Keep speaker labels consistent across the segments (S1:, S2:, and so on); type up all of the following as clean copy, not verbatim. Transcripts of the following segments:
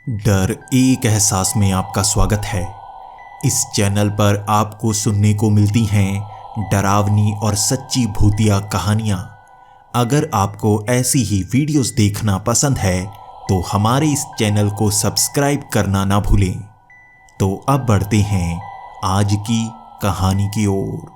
S1: डर एक एहसास में आपका स्वागत है। इस चैनल पर आपको सुनने को मिलती हैं डरावनी और सच्ची भूतिया कहानियाँ। अगर आपको ऐसी ही वीडियोस देखना पसंद है तो हमारे इस चैनल को सब्सक्राइब करना ना भूलें। तो अब बढ़ते हैं आज की कहानी की ओर।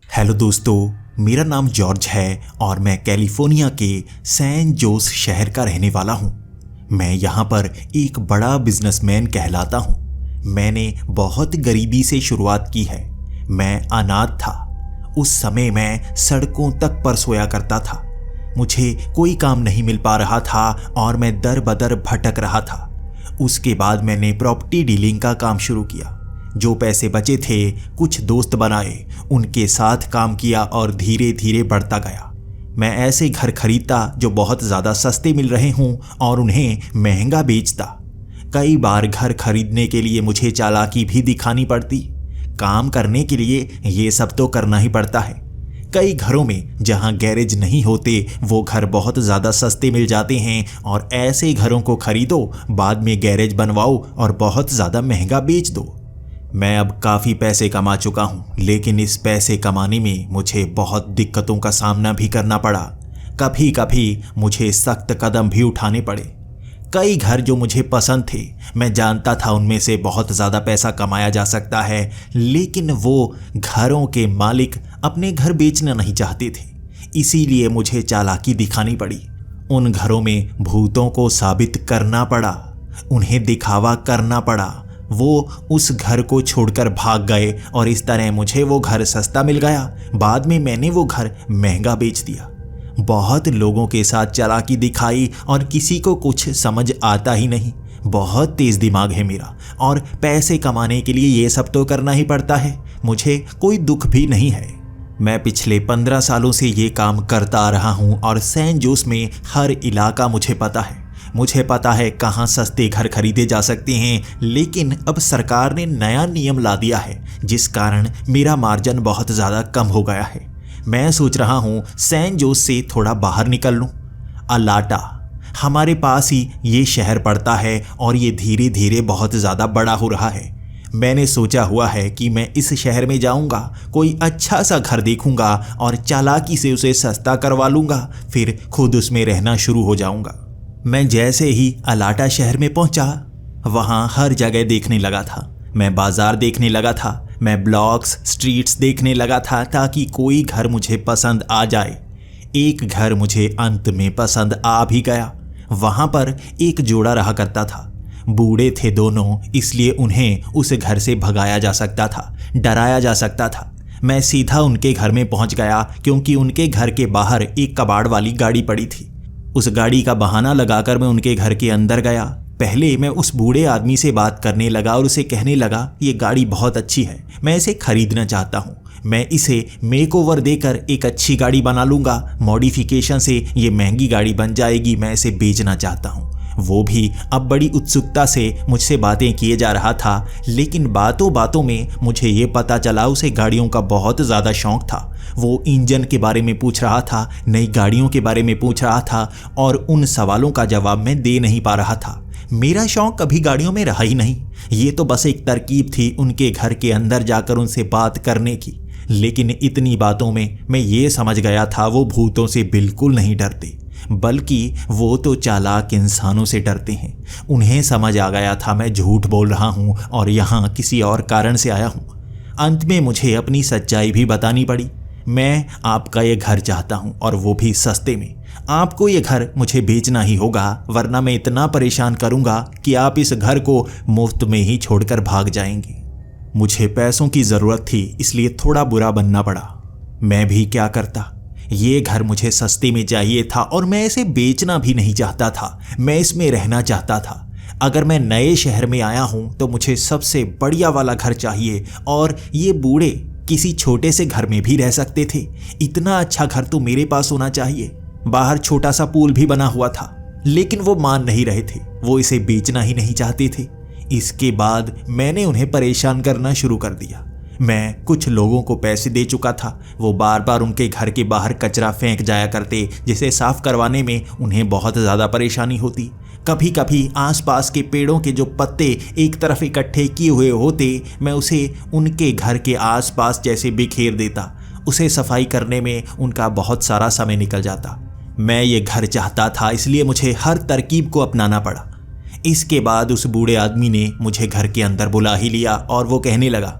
S1: हेलो दोस्तों, मेरा नाम जॉर्ज है और मैं कैलिफोर्निया के सैन जोस शहर का रहने वाला हूँ। मैं यहाँ पर एक बड़ा बिजनेसमैन कहलाता हूँ। मैंने बहुत गरीबी से शुरुआत की है। मैं अनाथ था। उस समय मैं सड़कों तक पर सोया करता था। मुझे कोई काम नहीं मिल पा रहा था और मैं दर बदर भटक रहा था। उसके बाद मैंने प्रॉपर्टी डीलिंग का काम शुरू किया। जो पैसे बचे थे कुछ दोस्त बनाए, उनके साथ काम किया और धीरे धीरे बढ़ता गया। मैं ऐसे घर खरीदता जो बहुत ज़्यादा सस्ते मिल रहे हों और उन्हें महंगा बेचता। कई बार घर खरीदने के लिए मुझे चालाकी भी दिखानी पड़ती। काम करने के लिए ये सब तो करना ही पड़ता है। कई घरों में जहाँ गैरेज नहीं होते वो घर बहुत ज़्यादा सस्ते मिल जाते हैं और ऐसे घरों को खरीदो, बाद में गैरेज बनवाओ और बहुत ज़्यादा महंगा बेच दो। मैं अब काफ़ी पैसे कमा चुका हूँ, लेकिन इस पैसे कमाने में मुझे बहुत दिक्कतों का सामना भी करना पड़ा। कभी कभी मुझे सख्त कदम भी उठाने पड़े। कई घर जो मुझे पसंद थे, मैं जानता था उनमें से बहुत ज़्यादा पैसा कमाया जा सकता है, लेकिन वो घरों के मालिक अपने घर बेचना नहीं चाहते थे। इसीलिए मुझे चालाकी दिखानी पड़ी। उन घरों में भूतों को साबित करना पड़ा, उन्हें दिखावा करना पड़ा। वो उस घर को छोड़कर भाग गए और इस तरह मुझे वो घर सस्ता मिल गया। बाद में मैंने वो घर महंगा बेच दिया। बहुत लोगों के साथ चालाकी दिखाई और किसी को कुछ समझ आता ही नहीं। बहुत तेज दिमाग है मेरा और पैसे कमाने के लिए ये सब तो करना ही पड़ता है। मुझे कोई दुख भी नहीं है। मैं पिछले 15 सालों से ये काम करता आ रहा हूँ और सैन जोस में हर इलाका मुझे पता है। मुझे पता है कहाँ सस्ते घर खरीदे जा सकते हैं, लेकिन अब सरकार ने नया नियम ला दिया है जिस कारण मेरा मार्जिन बहुत ज़्यादा कम हो गया है। मैं सोच रहा हूँ सैन जोस से थोड़ा बाहर निकल लूँ। अलाटा हमारे पास ही ये शहर पड़ता है और ये धीरे धीरे बहुत ज़्यादा बड़ा हो रहा है। मैंने सोचा हुआ है कि मैं इस शहर में जाऊंगा, कोई अच्छा सा घर देखूंगा और चालाकी से उसे सस्ता करवा लूँगा, फिर खुद उसमें रहना शुरू हो जाऊंगा। मैं जैसे ही अलाटा शहर में पहुंचा, वहां हर जगह देखने लगा था। मैं बाजार देखने लगा था, मैं ब्लॉक्स, स्ट्रीट्स देखने लगा था ताकि कोई घर मुझे पसंद आ जाए। एक घर मुझे अंत में पसंद आ भी गया। वहां पर एक जोड़ा रहा करता था। बूढ़े थे दोनों, इसलिए उन्हें उस घर से भगाया जा सकता था, डराया जा सकता था। मैं सीधा उनके घर में पहुंच गया क्योंकि उनके घर के बाहर एक कबाड़ वाली गाड़ी पड़ी थी। उस गाड़ी का बहाना लगाकर मैं उनके घर के अंदर गया। पहले मैं उस बूढ़े आदमी से बात करने लगा और उसे कहने लगा, ये गाड़ी बहुत अच्छी है, मैं इसे खरीदना चाहता हूँ। मैं इसे मेकओवर देकर एक अच्छी गाड़ी बना लूँगा। मॉडिफिकेशन से ये महंगी गाड़ी बन जाएगी। मैं इसे बेचना चाहता हूँ। वो भी अब बड़ी उत्सुकता से मुझसे बातें किए जा रहा था, लेकिन बातों बातों में मुझे ये पता चला उसे गाड़ियों का बहुत ज़्यादा शौक़ था। वो इंजन के बारे में पूछ रहा था, नई गाड़ियों के बारे में पूछ रहा था और उन सवालों का जवाब मैं दे नहीं पा रहा था। मेरा शौक़ कभी गाड़ियों में रहा ही नहीं। ये तो बस एक तरकीब थी उनके घर के अंदर जाकर उनसे बात करने की। लेकिन इतनी बातों में मैं ये समझ गया था वो भूतों से बिल्कुल नहीं डरते, बल्कि वो तो चालाक इंसानों से डरते हैं। उन्हें समझ आ गया था मैं झूठ बोल रहा हूँ और यहाँ किसी और कारण से आया हूँ। अंत में मुझे अपनी सच्चाई भी बतानी पड़ी। मैं आपका ये घर चाहता हूँ और वो भी सस्ते में। आपको ये घर मुझे बेचना ही होगा, वरना मैं इतना परेशान करूँगा कि आप इस घर को मुफ्त में ही छोड़कर भाग जाएंगे। मुझे पैसों की ज़रूरत थी, इसलिए थोड़ा बुरा बनना पड़ा। मैं भी क्या करता। ये घर मुझे सस्ते में चाहिए था और मैं इसे बेचना भी नहीं चाहता था। मैं इसमें रहना चाहता था। अगर मैं नए शहर में आया हूँ तो मुझे सबसे बढ़िया वाला घर चाहिए और ये बूढ़े किसी छोटे से घर में भी रह सकते थे। इतना अच्छा घर तो मेरे पास होना चाहिए। बाहर छोटा सा पूल भी बना हुआ था, लेकिन वो मान नहीं रहे थे। वो इसे बेचना ही नहीं चाहते थे। इसके बाद मैंने उन्हें परेशान करना शुरू कर दिया। मैं कुछ लोगों को पैसे दे चुका था। वो बार बार उनके घर के बाहर कचरा फेंक जाया करते, जिसे साफ करवाने में उन्हें बहुत ज़्यादा परेशानी होती। कभी कभी आसपास के पेड़ों के जो पत्ते एक तरफ इकट्ठे किए हुए होते, मैं उसे उनके घर के आसपास जैसे बिखेर देता। उसे सफाई करने में उनका बहुत सारा समय निकल जाता। मैं ये घर चाहता था, इसलिए मुझे हर तरकीब को अपनाना पड़ा। इसके बाद उस बूढ़े आदमी ने मुझे घर के अंदर बुला ही लिया और वो कहने लगा,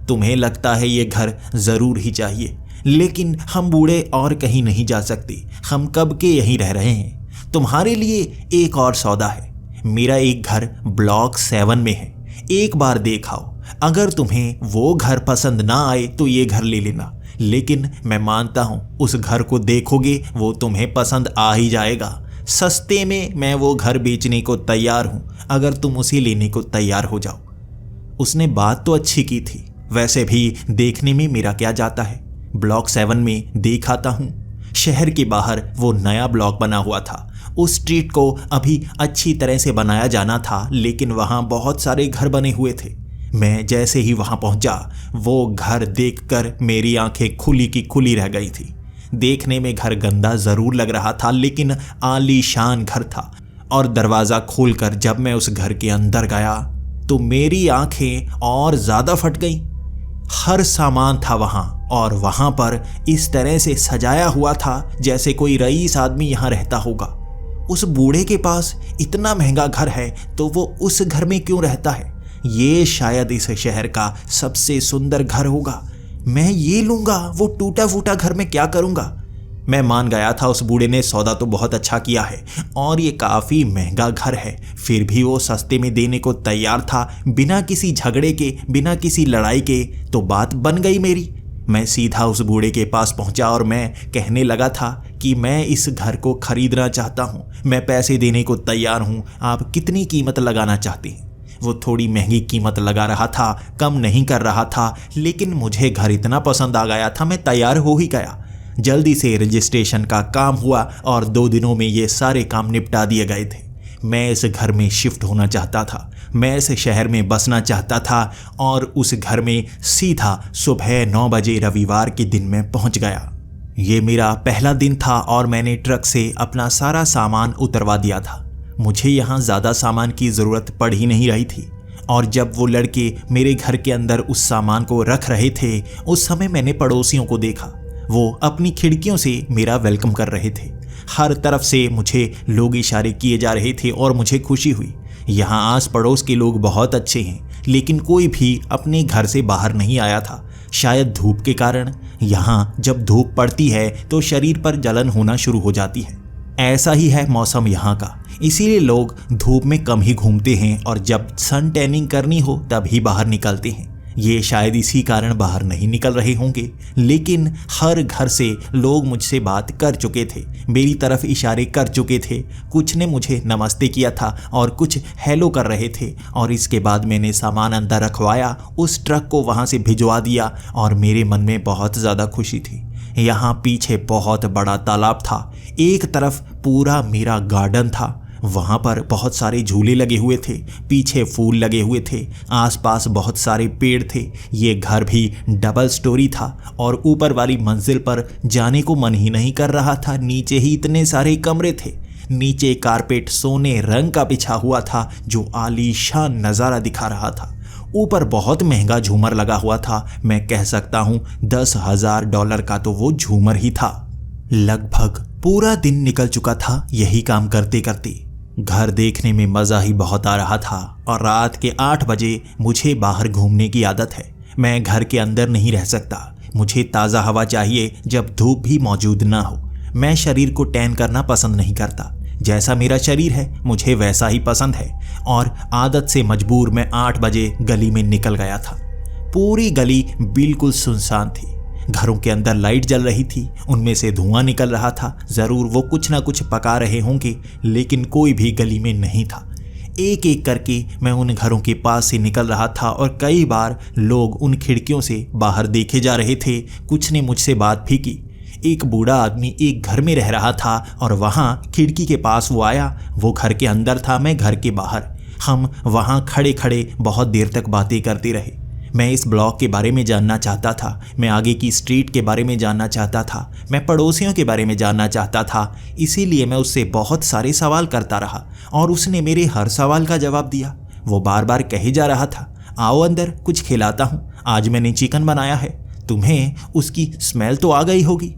S1: तुम्हें लगता है ये घर ज़रूर ही चाहिए, लेकिन हम बूढ़े और कहीं नहीं जा सकते। हम कब के यहीं रह रहे हैं। तुम्हारे लिए एक और सौदा है। मेरा एक घर ब्लॉक 7 में है। एक बार देखाओ, अगर तुम्हें वो घर पसंद ना आए तो ये घर ले लेना, लेकिन मैं मानता हूँ उस घर को देखोगे वो तुम्हें पसंद आ ही जाएगा। सस्ते में मैं वो घर बेचने को तैयार हूं, अगर तुम उसे लेने को तैयार हो जाओ। उसने बात तो अच्छी की थी, वैसे भी देखने में मेरा क्या जाता है। ब्लॉक 7 में देख आता हूं। शहर के बाहर वो नया ब्लॉक बना हुआ था। उस स्ट्रीट को अभी अच्छी तरह से बनाया जाना था, लेकिन वहां बहुत सारे घर बने हुए थे। मैं जैसे ही वहां पहुंचा, वो घर देखकर मेरी आंखें खुली की खुली रह गई थी। देखने में घर गंदा जरूर लग रहा था, लेकिन आलीशान घर था। और दरवाज़ा खोलकर जब मैं उस घर के अंदर गया तो मेरी आंखें और ज़्यादा फट गईं। हर सामान था वहाँ, और वहाँ पर इस तरह से सजाया हुआ था जैसे कोई रईस आदमी यहाँ रहता होगा। उस बूढ़े के पास इतना महंगा घर है तो वो उस घर में क्यों रहता है? ये शायद इस शहर का सबसे सुंदर घर होगा। मैं ये लूँगा, वो टूटा फूटा घर में क्या करूँगा? मैं मान गया था उस बूढ़े ने सौदा तो बहुत अच्छा किया है और ये काफ़ी महंगा घर है, फिर भी वो सस्ते में देने को तैयार था, बिना किसी झगड़े के, बिना किसी लड़ाई के। तो बात बन गई मेरी। मैं सीधा उस बूढ़े के पास पहुंचा और मैं कहने लगा था कि मैं इस घर को खरीदना चाहता हूं, मैं पैसे देने को तैयार हूं, आप कितनी कीमत लगाना चाहते हैं? वो थोड़ी महंगी कीमत लगा रहा था, कम नहीं कर रहा था, लेकिन मुझे घर इतना पसंद आ गया था, मैं तैयार हो ही गया। जल्दी से रजिस्ट्रेशन का काम हुआ और 2 दिनों में ये सारे काम निपटा दिए गए थे। मैं इस घर में शिफ्ट होना चाहता था, मैं इस शहर में बसना चाहता था और उस घर में सीधा सुबह 9 बजे रविवार के दिन में पहुंच गया। ये मेरा पहला दिन था और मैंने ट्रक से अपना सारा सामान उतरवा दिया था। मुझे यहाँ ज़्यादा सामान की ज़रूरत पड़ ही नहीं रही थी। और जब वो लड़के मेरे घर के अंदर उस सामान को रख रहे थे, उस समय मैंने पड़ोसियों को देखा। वो अपनी खिड़कियों से मेरा वेलकम कर रहे थे। हर तरफ से मुझे लोग इशारे किए जा रहे थे और मुझे खुशी हुई। यहाँ आस पड़ोस के लोग बहुत अच्छे हैं, लेकिन कोई भी अपने घर से बाहर नहीं आया था, शायद धूप के कारण। यहाँ जब धूप पड़ती है तो शरीर पर जलन होना शुरू हो जाती है। ऐसा ही है मौसम यहाँ का, इसीलिए लोग धूप में कम ही घूमते हैं और जब सन टैनिंग करनी हो तभी बाहर निकलते हैं। ये शायद इसी कारण बाहर नहीं निकल रहे होंगे, लेकिन हर घर से लोग मुझसे बात कर चुके थे, मेरी तरफ इशारे कर चुके थे। कुछ ने मुझे नमस्ते किया था और कुछ हेलो कर रहे थे। और इसके बाद मैंने सामान अंदर रखवाया, उस ट्रक को वहाँ से भिजवा दिया और मेरे मन में बहुत ज़्यादा खुशी थी। यहाँ पीछे बहुत बड़ा तालाब था, एक तरफ पूरा मेरा गार्डन था, वहाँ पर बहुत सारे झूले लगे हुए थे, पीछे फूल लगे हुए थे, आसपास बहुत सारे पेड़ थे। ये घर भी डबल स्टोरी था और ऊपर वाली मंजिल पर जाने को मन ही नहीं कर रहा था। नीचे ही इतने सारे कमरे थे। नीचे कारपेट सोने रंग का बिछा हुआ था जो आलीशान नज़ारा दिखा रहा था। ऊपर बहुत महंगा झूमर लगा हुआ था, मैं कह सकता हूँ $10,000 का तो वो झूमर ही था। लगभग पूरा दिन निकल चुका था यही काम करते करते। घर देखने में मज़ा ही बहुत आ रहा था और रात के 8 बजे मुझे बाहर घूमने की आदत है। मैं घर के अंदर नहीं रह सकता, मुझे ताज़ा हवा चाहिए जब धूप भी मौजूद ना हो। मैं शरीर को टैन करना पसंद नहीं करता, जैसा मेरा शरीर है मुझे वैसा ही पसंद है। और आदत से मजबूर मैं 8 बजे गली में निकल गया था। पूरी गली बिल्कुल सुनसान थी। घरों के अंदर लाइट जल रही थी, उनमें से धुआं निकल रहा था। ज़रूर वो कुछ ना कुछ पका रहे होंगे, लेकिन कोई भी गली में नहीं था। एक एक करके मैं उन घरों के पास से निकल रहा था और कई बार लोग उन खिड़कियों से बाहर देखे जा रहे थे। कुछ ने मुझसे बात भी की। एक बूढ़ा आदमी एक घर में रह रहा था और वहाँ खिड़की के पास वो आया। वो घर के अंदर था, मैं घर के बाहर। हम वहाँ खड़े खड़े बहुत देर तक बातें करते रहे। मैं इस ब्लॉक के बारे में जानना चाहता था, मैं आगे की स्ट्रीट के बारे में जानना चाहता था, मैं पड़ोसियों के बारे में जानना चाहता था। इसीलिए मैं उससे बहुत सारे सवाल करता रहा और उसने मेरे हर सवाल का जवाब दिया। वो बार बार कहे जा रहा था, आओ अंदर, कुछ खिलाता हूँ, आज मैंने चिकन बनाया है, तुम्हें उसकी स्मेल तो आ गई होगी।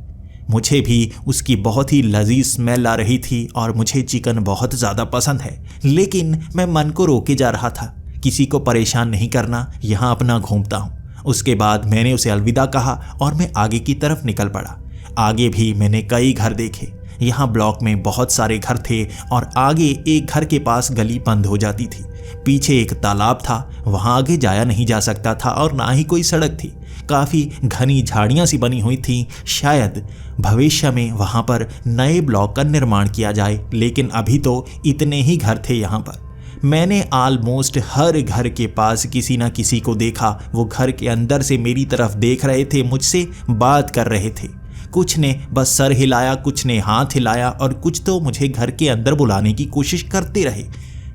S1: मुझे भी उसकी बहुत ही लजीज स्मेल आ रही थी और मुझे चिकन बहुत ज़्यादा पसंद है, लेकिन मैं मन को रोके जा रहा था। किसी को परेशान नहीं करना, यहाँ अपना घूमता हूँ। उसके बाद मैंने उसे अलविदा कहा और मैं आगे की तरफ निकल पड़ा। आगे भी मैंने कई घर देखे। यहाँ ब्लॉक में बहुत सारे घर थे और आगे एक घर के पास गली बंद हो जाती थी। पीछे एक तालाब था, वहाँ आगे जाया नहीं जा सकता था और ना ही कोई सड़क थी। काफ़ी घनी झाड़ियाँ सी बनी हुई थी। शायद भविष्य में वहाँ पर नए ब्लॉक का निर्माण किया जाए, लेकिन अभी तो इतने ही घर थे यहाँ पर। मैंने ऑलमोस्ट हर घर के पास किसी न किसी को देखा। वो घर के अंदर से मेरी तरफ देख रहे थे, मुझसे बात कर रहे थे। कुछ ने बस सर हिलाया, कुछ ने हाथ हिलाया और कुछ तो मुझे घर के अंदर बुलाने की कोशिश करते रहे।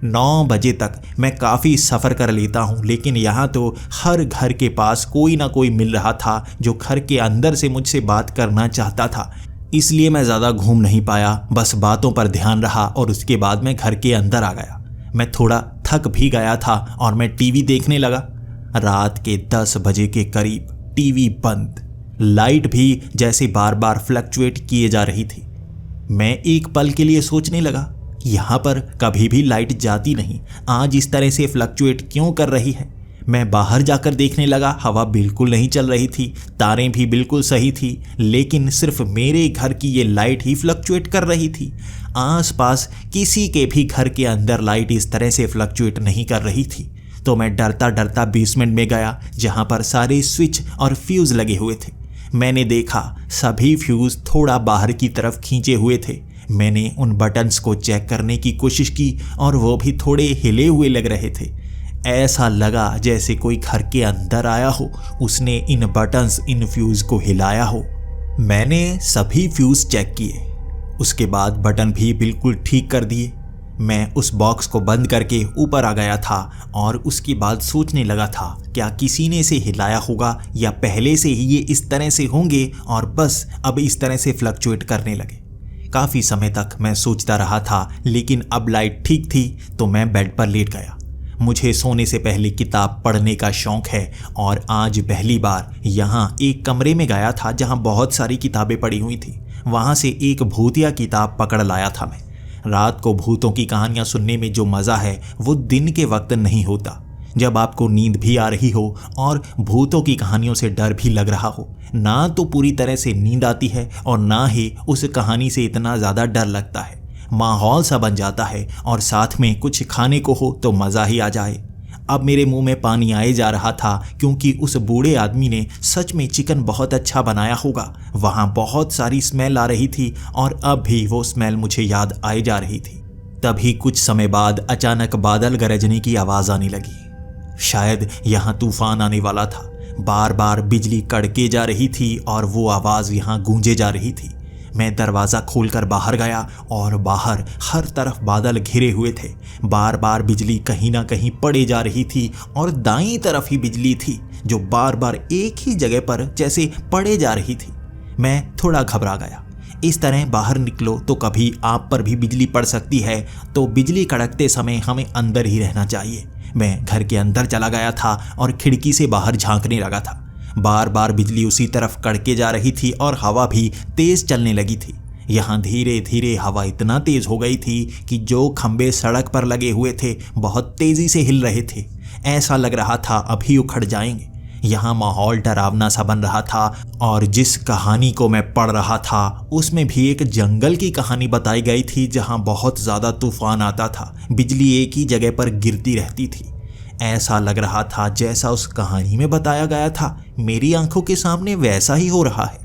S1: 9 बजे तक मैं काफ़ी सफ़र कर लेता हूँ, लेकिन यहाँ तो हर घर के पास कोई ना कोई मिल रहा था जो घर के अंदर से मुझसे बात करना चाहता था। इसलिए मैं ज़्यादा घूम नहीं पाया, बस बातों पर ध्यान रहा और उसके बाद मैं घर के अंदर आ गया। मैं थोड़ा थक भी गया था और मैं टीवी देखने लगा। रात के 10 बजे के करीब टीवी बंद, लाइट भी जैसे बार बार फ्लक्चुएट किए जा रही थी। मैं एक पल के लिए सोचने लगा, यहाँ पर कभी भी लाइट जाती नहीं, आज इस तरह से फ्लक्चुएट क्यों कर रही है। मैं बाहर जाकर देखने लगा, हवा बिल्कुल नहीं चल रही थी, तारें भी बिल्कुल सही थी, लेकिन सिर्फ मेरे घर की ये लाइट ही फ्लक्चुएट कर रही थी। आसपास किसी के भी घर के अंदर लाइट इस तरह से फ्लक्चुएट नहीं कर रही थी। तो मैं डरता डरता बेसमेंट में गया, जहाँ पर सारे स्विच और फ्यूज़ लगे हुए थे। मैंने देखा सभी फ्यूज़ थोड़ा बाहर की तरफ खींचे हुए थे। मैंने उन बटन्स को चेक करने की कोशिश की और वो भी थोड़े हिले हुए लग रहे थे। ऐसा लगा जैसे कोई घर के अंदर आया हो, उसने इन बटन्स, इन फ्यूज़ को हिलाया हो। मैंने सभी फ्यूज़ चेक किए, उसके बाद बटन भी बिल्कुल ठीक कर दिए। मैं उस बॉक्स को बंद करके ऊपर आ गया था और उसके बाद सोचने लगा था, क्या किसी ने इसे हिलाया होगा या पहले से ही ये इस तरह से होंगे और बस अब इस तरह से फ्लक्चुएट करने लगे। काफ़ी समय तक मैं सोचता रहा था, लेकिन अब लाइट ठीक थी तो मैं बेड पर लेट गया। मुझे सोने से पहले किताब पढ़ने का शौक़ है और आज पहली बार यहाँ एक कमरे में गया था जहाँ बहुत सारी किताबें पड़ी हुई थी। वहाँ से एक भूतिया किताब पकड़ लाया था मैं। रात को भूतों की कहानियाँ सुनने में जो मज़ा है वो दिन के वक्त नहीं होता, जब आपको नींद भी आ रही हो और भूतों की कहानियों से डर भी लग रहा हो। ना तो पूरी तरह से नींद आती है और ना ही उस कहानी से इतना ज़्यादा डर लगता है। माहौल सा बन जाता है और साथ में कुछ खाने को हो तो मज़ा ही आ जाए। अब मेरे मुंह में पानी आए जा रहा था, क्योंकि उस बूढ़े आदमी ने सच में चिकन बहुत अच्छा बनाया होगा। वहाँ बहुत सारी स्मेल आ रही थी और अब भी वो स्मेल मुझे याद आई जा रही थी। तभी कुछ समय बाद अचानक बादल गरजने की आवाज़ आने लगी। शायद यहाँ तूफान आने वाला था। बार बार बिजली कड़के जा रही थी और वो आवाज़ यहाँ गूंजे जा रही थी। मैं दरवाज़ा खोलकर बाहर गया और बाहर हर तरफ बादल घिरे हुए थे। बार बार बिजली कहीं ना कहीं पड़े जा रही थी और दाईं तरफ ही बिजली थी जो बार बार एक ही जगह पर जैसे पड़े जा रही थी। मैं थोड़ा घबरा गया। इस तरह बाहर निकलो तो कभी आप पर भी बिजली पड़ सकती है, तो बिजली कड़कते समय हमें अंदर ही रहना चाहिए। मैं घर के अंदर चला गया था और खिड़की से बाहर झांकने लगा था। बार बार बिजली उसी तरफ कड़के जा रही थी और हवा भी तेज़ चलने लगी थी। यहाँ धीरे धीरे हवा इतना तेज़ हो गई थी कि जो खंबे सड़क पर लगे हुए थे बहुत तेज़ी से हिल रहे थे। ऐसा लग रहा था अभी उखड़ जाएंगे। यहाँ माहौल डरावना सा बन रहा था और जिस कहानी को मैं पढ़ रहा था उसमें भी एक जंगल की कहानी बताई गई थी जहाँ बहुत ज़्यादा तूफान आता था, बिजली एक ही जगह पर गिरती रहती थी। ऐसा लग रहा था जैसा उस कहानी में बताया गया था, मेरी आंखों के सामने वैसा ही हो रहा है।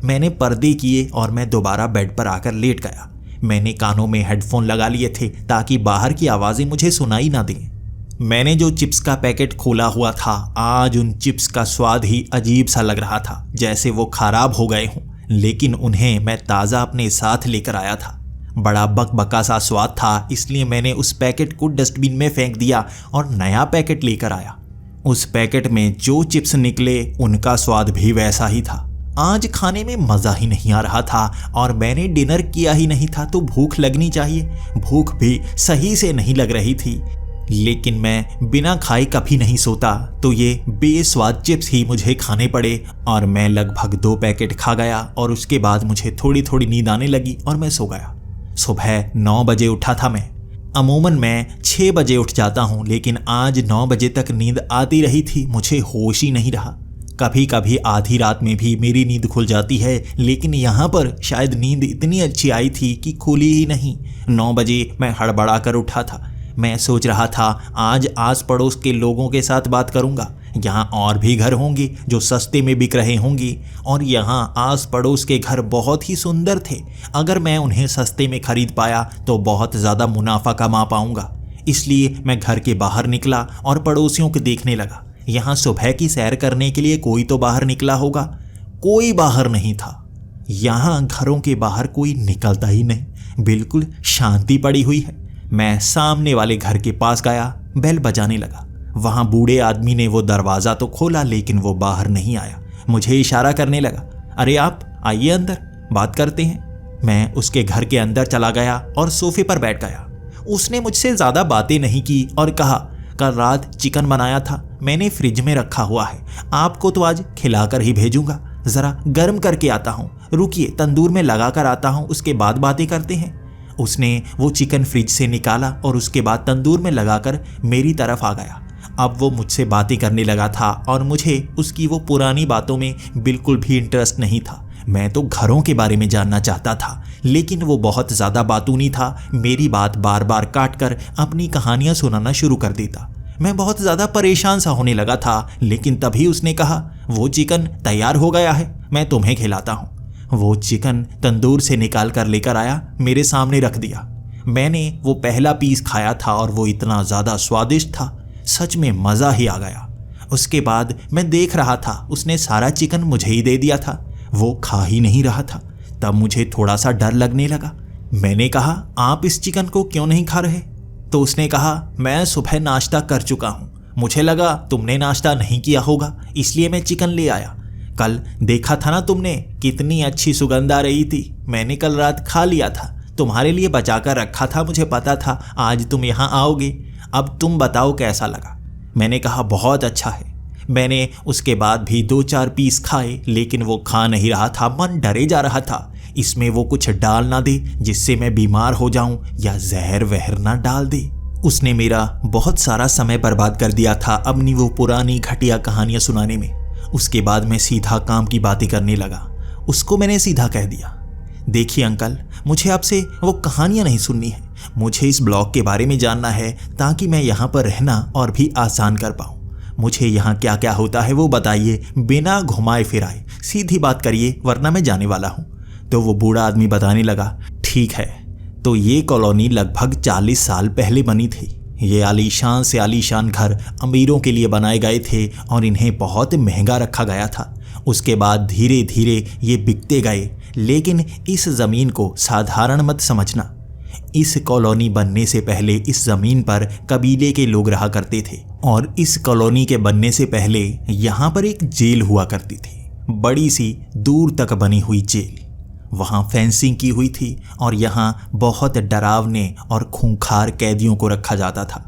S1: मैंने पर्दे किए और मैं दोबारा बेड पर आकर लेट गया। मैंने कानों में हेडफोन लगा लिए थे ताकि बाहर की आवाज़ें मुझे सुनाई ना दें। मैंने जो चिप्स का पैकेट खोला हुआ था, आज उन चिप्स का स्वाद ही अजीब सा लग रहा था, जैसे वो खराब हो गए हों, लेकिन उन्हें मैं ताज़ा अपने साथ लेकर आया था। बड़ा बकबका सा स्वाद था, इसलिए मैंने उस पैकेट को डस्टबिन में फेंक दिया और नया पैकेट लेकर आया। उस पैकेट में जो चिप्स निकले उनका स्वाद भी वैसा ही था। आज खाने में मज़ा ही नहीं आ रहा था और मैंने डिनर किया ही नहीं था, तो भूख लगनी चाहिए। भूख भी सही से नहीं लग रही थी, लेकिन मैं बिना खाए कभी नहीं सोता, तो ये बेस्वाद चिप्स ही मुझे खाने पड़े और मैं लगभग 2 पैकेट खा गया और उसके बाद मुझे थोड़ी थोड़ी नींद आने लगी और मैं सो गया। सुबह 9 बजे उठा था मैं। अमूमन मैं 6 बजे उठ जाता हूँ, लेकिन आज 9 बजे तक नींद आती रही थी, मुझे होश ही नहीं रहा। कभी कभी आधी रात में भी मेरी नींद खुल जाती है, लेकिन यहाँ पर शायद नींद इतनी अच्छी आई थी कि खुली ही नहीं। 9 बजे मैं हड़बड़ा कर उठा था। मैं सोच रहा था आज आस पड़ोस के लोगों के साथ बात करूंगा। यहाँ और भी घर होंगे जो सस्ते में बिक रहे होंगे और यहाँ आस पड़ोस के घर बहुत ही सुंदर थे। अगर मैं उन्हें सस्ते में खरीद पाया तो बहुत ज़्यादा मुनाफा कमा पाऊंगा। इसलिए मैं घर के बाहर निकला और पड़ोसियों को देखने लगा। यहाँ सुबह की सैर करने के लिए कोई तो बाहर निकला होगा। कोई बाहर नहीं था। यहाँ घरों के बाहर कोई निकलता ही नहीं, बिल्कुल शांति पड़ी हुई है। मैं सामने वाले घर के पास गया, बेल बजाने लगा। वहाँ बूढ़े आदमी ने वो दरवाज़ा तो खोला, लेकिन वो बाहर नहीं आया। मुझे इशारा करने लगा, अरे आप आइए अंदर, बात करते हैं। मैं उसके घर के अंदर चला गया और सोफे पर बैठ गया। उसने मुझसे ज़्यादा बातें नहीं की और कहा, कल रात चिकन बनाया था, मैंने फ्रिज में रखा हुआ है, आपको तो आज खिलाकर ही भेजूंगा। ज़रा गर्म करके आता हूँ, रुकिए तंदूर में लगा कर आता हूँ, उसके बाद बातें करते हैं। उसने वो चिकन फ्रिज से निकाला और उसके बाद तंदूर में लगाकर मेरी तरफ आ गया। अब वो मुझसे बातें करने लगा था और मुझे उसकी वो पुरानी बातों में बिल्कुल भी इंटरेस्ट नहीं था। मैं तो घरों के बारे में जानना चाहता था, लेकिन वो बहुत ज़्यादा बातूनी था। मेरी बात बार बार काट कर अपनी कहानियाँ सुनाना शुरू कर देता। मैं बहुत ज़्यादा परेशान सा होने लगा था, लेकिन तभी उसने कहा, वो चिकन तैयार हो गया है, मैं तुम्हें खिलाता हूँ। वो चिकन तंदूर से निकाल कर लेकर आया, मेरे सामने रख दिया। मैंने वो पहला पीस खाया था और वो इतना ज़्यादा स्वादिष्ट था, सच में मज़ा ही आ गया। उसके बाद मैं देख रहा था उसने सारा चिकन मुझे ही दे दिया था, वो खा ही नहीं रहा था। तब मुझे थोड़ा सा डर लगने लगा। मैंने कहा, आप इस चिकन को क्यों नहीं खा रहे? तो उसने कहा, मैं सुबह नाश्ता कर चुका हूँ, मुझे लगा तुमने नाश्ता नहीं किया होगा, इसलिए मैं चिकन ले आया। कल देखा था ना तुमने, कितनी अच्छी सुगंध आ रही थी, मैंने कल रात खा लिया था, तुम्हारे लिए बचा कर रखा था, मुझे पता था आज तुम यहाँ आओगे। अब तुम बताओ कैसा लगा? मैंने कहा, बहुत अच्छा है। मैंने उसके बाद भी 2-4 पीस खाए, लेकिन वो खा नहीं रहा था, मन डरे जा रहा था इसमें वो कुछ डाल ना दे जिससे मैं बीमार हो जाऊं, या जहर वहर ना डाल दे। उसने मेरा बहुत सारा समय बर्बाद कर दिया था अपनी वो पुरानी घटिया कहानियां सुनाने में। उसके बाद मैं सीधा काम की बातें करने लगा। उसको मैंने सीधा कह दिया, देखिए अंकल, मुझे आपसे वो कहानियां नहीं सुननी है, मुझे इस ब्लॉग के बारे में जानना है ताकि मैं यहाँ पर रहना और भी आसान कर पाऊँ। मुझे यहाँ क्या क्या होता है वो बताइए, बिना घुमाए फिराए, सीधी बात करिए, वरना मैं जाने वाला हूँ। तो वो बूढ़ा आदमी बताने लगा, ठीक है, तो ये कॉलोनी लगभग 40 साल पहले बनी थी। ये आलीशान से आलीशान घर अमीरों के लिए बनाए गए थे और इन्हें बहुत महंगा रखा गया था। उसके बाद धीरे धीरे ये बिकते गए, लेकिन इस ज़मीन को साधारण मत समझना। इस कॉलोनी बनने से पहले इस ज़मीन पर कबीले के लोग रहा करते थे और इस कॉलोनी के बनने से पहले यहाँ पर एक जेल हुआ करती थी, बड़ी सी दूर तक बनी हुई जेल। वहाँ फेंसिंग की हुई थी और यहाँ बहुत डरावने और खूंखार कैदियों को रखा जाता था।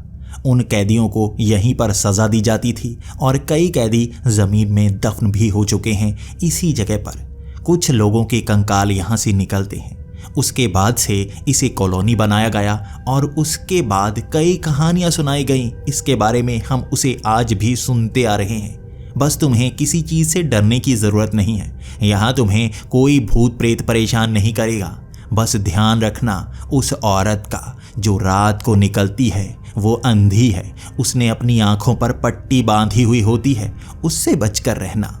S1: उन कैदियों को यहीं पर सज़ा दी जाती थी और कई कैदी ज़मीन में दफन भी हो चुके हैं इसी जगह पर। कुछ लोगों के कंकाल यहाँ से निकलते हैं। उसके बाद से इसे कॉलोनी बनाया गया और उसके बाद कई कहानियाँ सुनाई गईं। इसके बारे में हम उसे आज भी सुनते आ रहे हैं। बस तुम्हें किसी चीज़ से डरने की ज़रूरत नहीं है। यहाँ तुम्हें कोई भूत प्रेत परेशान नहीं करेगा। बस ध्यान रखना उस औरत का जो रात को निकलती है वो अंधी है, उसने अपनी आँखों पर पट्टी बांधी हुई होती है, उससे बचकर रहना।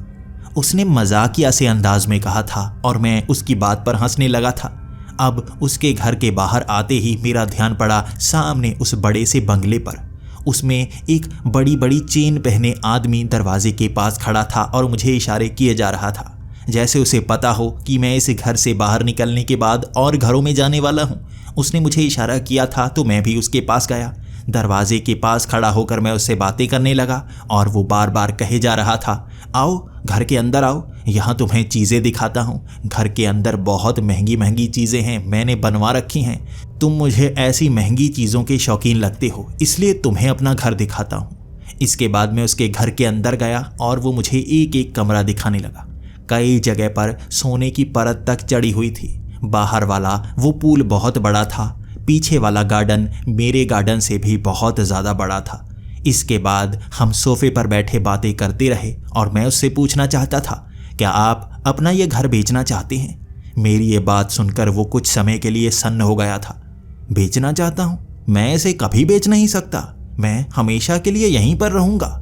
S1: उसने मजाकिया से अंदाज में कहा था और मैं उसकी बात पर हंसने लगा था। अब उसके घर के बाहर आते ही मेरा ध्यान पड़ा सामने उस बड़े से बंगले पर। उसमें एक बड़ी बड़ी चेन पहने आदमी दरवाजे के पास खड़ा था और मुझे इशारे किए जा रहा था, जैसे उसे पता हो कि मैं इस घर से बाहर निकलने के बाद और घरों में जाने वाला हूँ। उसने मुझे इशारा किया था तो मैं भी उसके पास गया। दरवाजे के पास खड़ा होकर मैं उससे बातें करने लगा और वो बार बार कहे जा रहा था, आओ घर के अंदर आओ, यहाँ तुम्हें चीज़ें दिखाता हूँ। घर के अंदर बहुत महंगी महंगी चीज़ें हैं, मैंने बनवा रखी हैं। तुम मुझे ऐसी महंगी चीज़ों के शौकीन लगते हो, इसलिए तुम्हें अपना घर दिखाता हूँ। इसके बाद मैं उसके घर के अंदर गया और वो मुझे एक एक कमरा दिखाने लगा। कई जगह पर सोने की परत तक चढ़ी हुई थी। बाहर वाला वो पूल बहुत बड़ा था, पीछे वाला गार्डन मेरे गार्डन से भी बहुत ज़्यादा बड़ा था। इसके बाद हम सोफे पर बैठे बातें करते रहे और मैं उससे पूछना चाहता था, क्या आप अपना ये घर बेचना चाहते हैं? मेरी ये बात सुनकर वो कुछ समय के लिए सन्न हो गया था। बेचना चाहता हूँ? मैं इसे कभी बेच नहीं सकता, मैं हमेशा के लिए यहीं पर रहूँगा।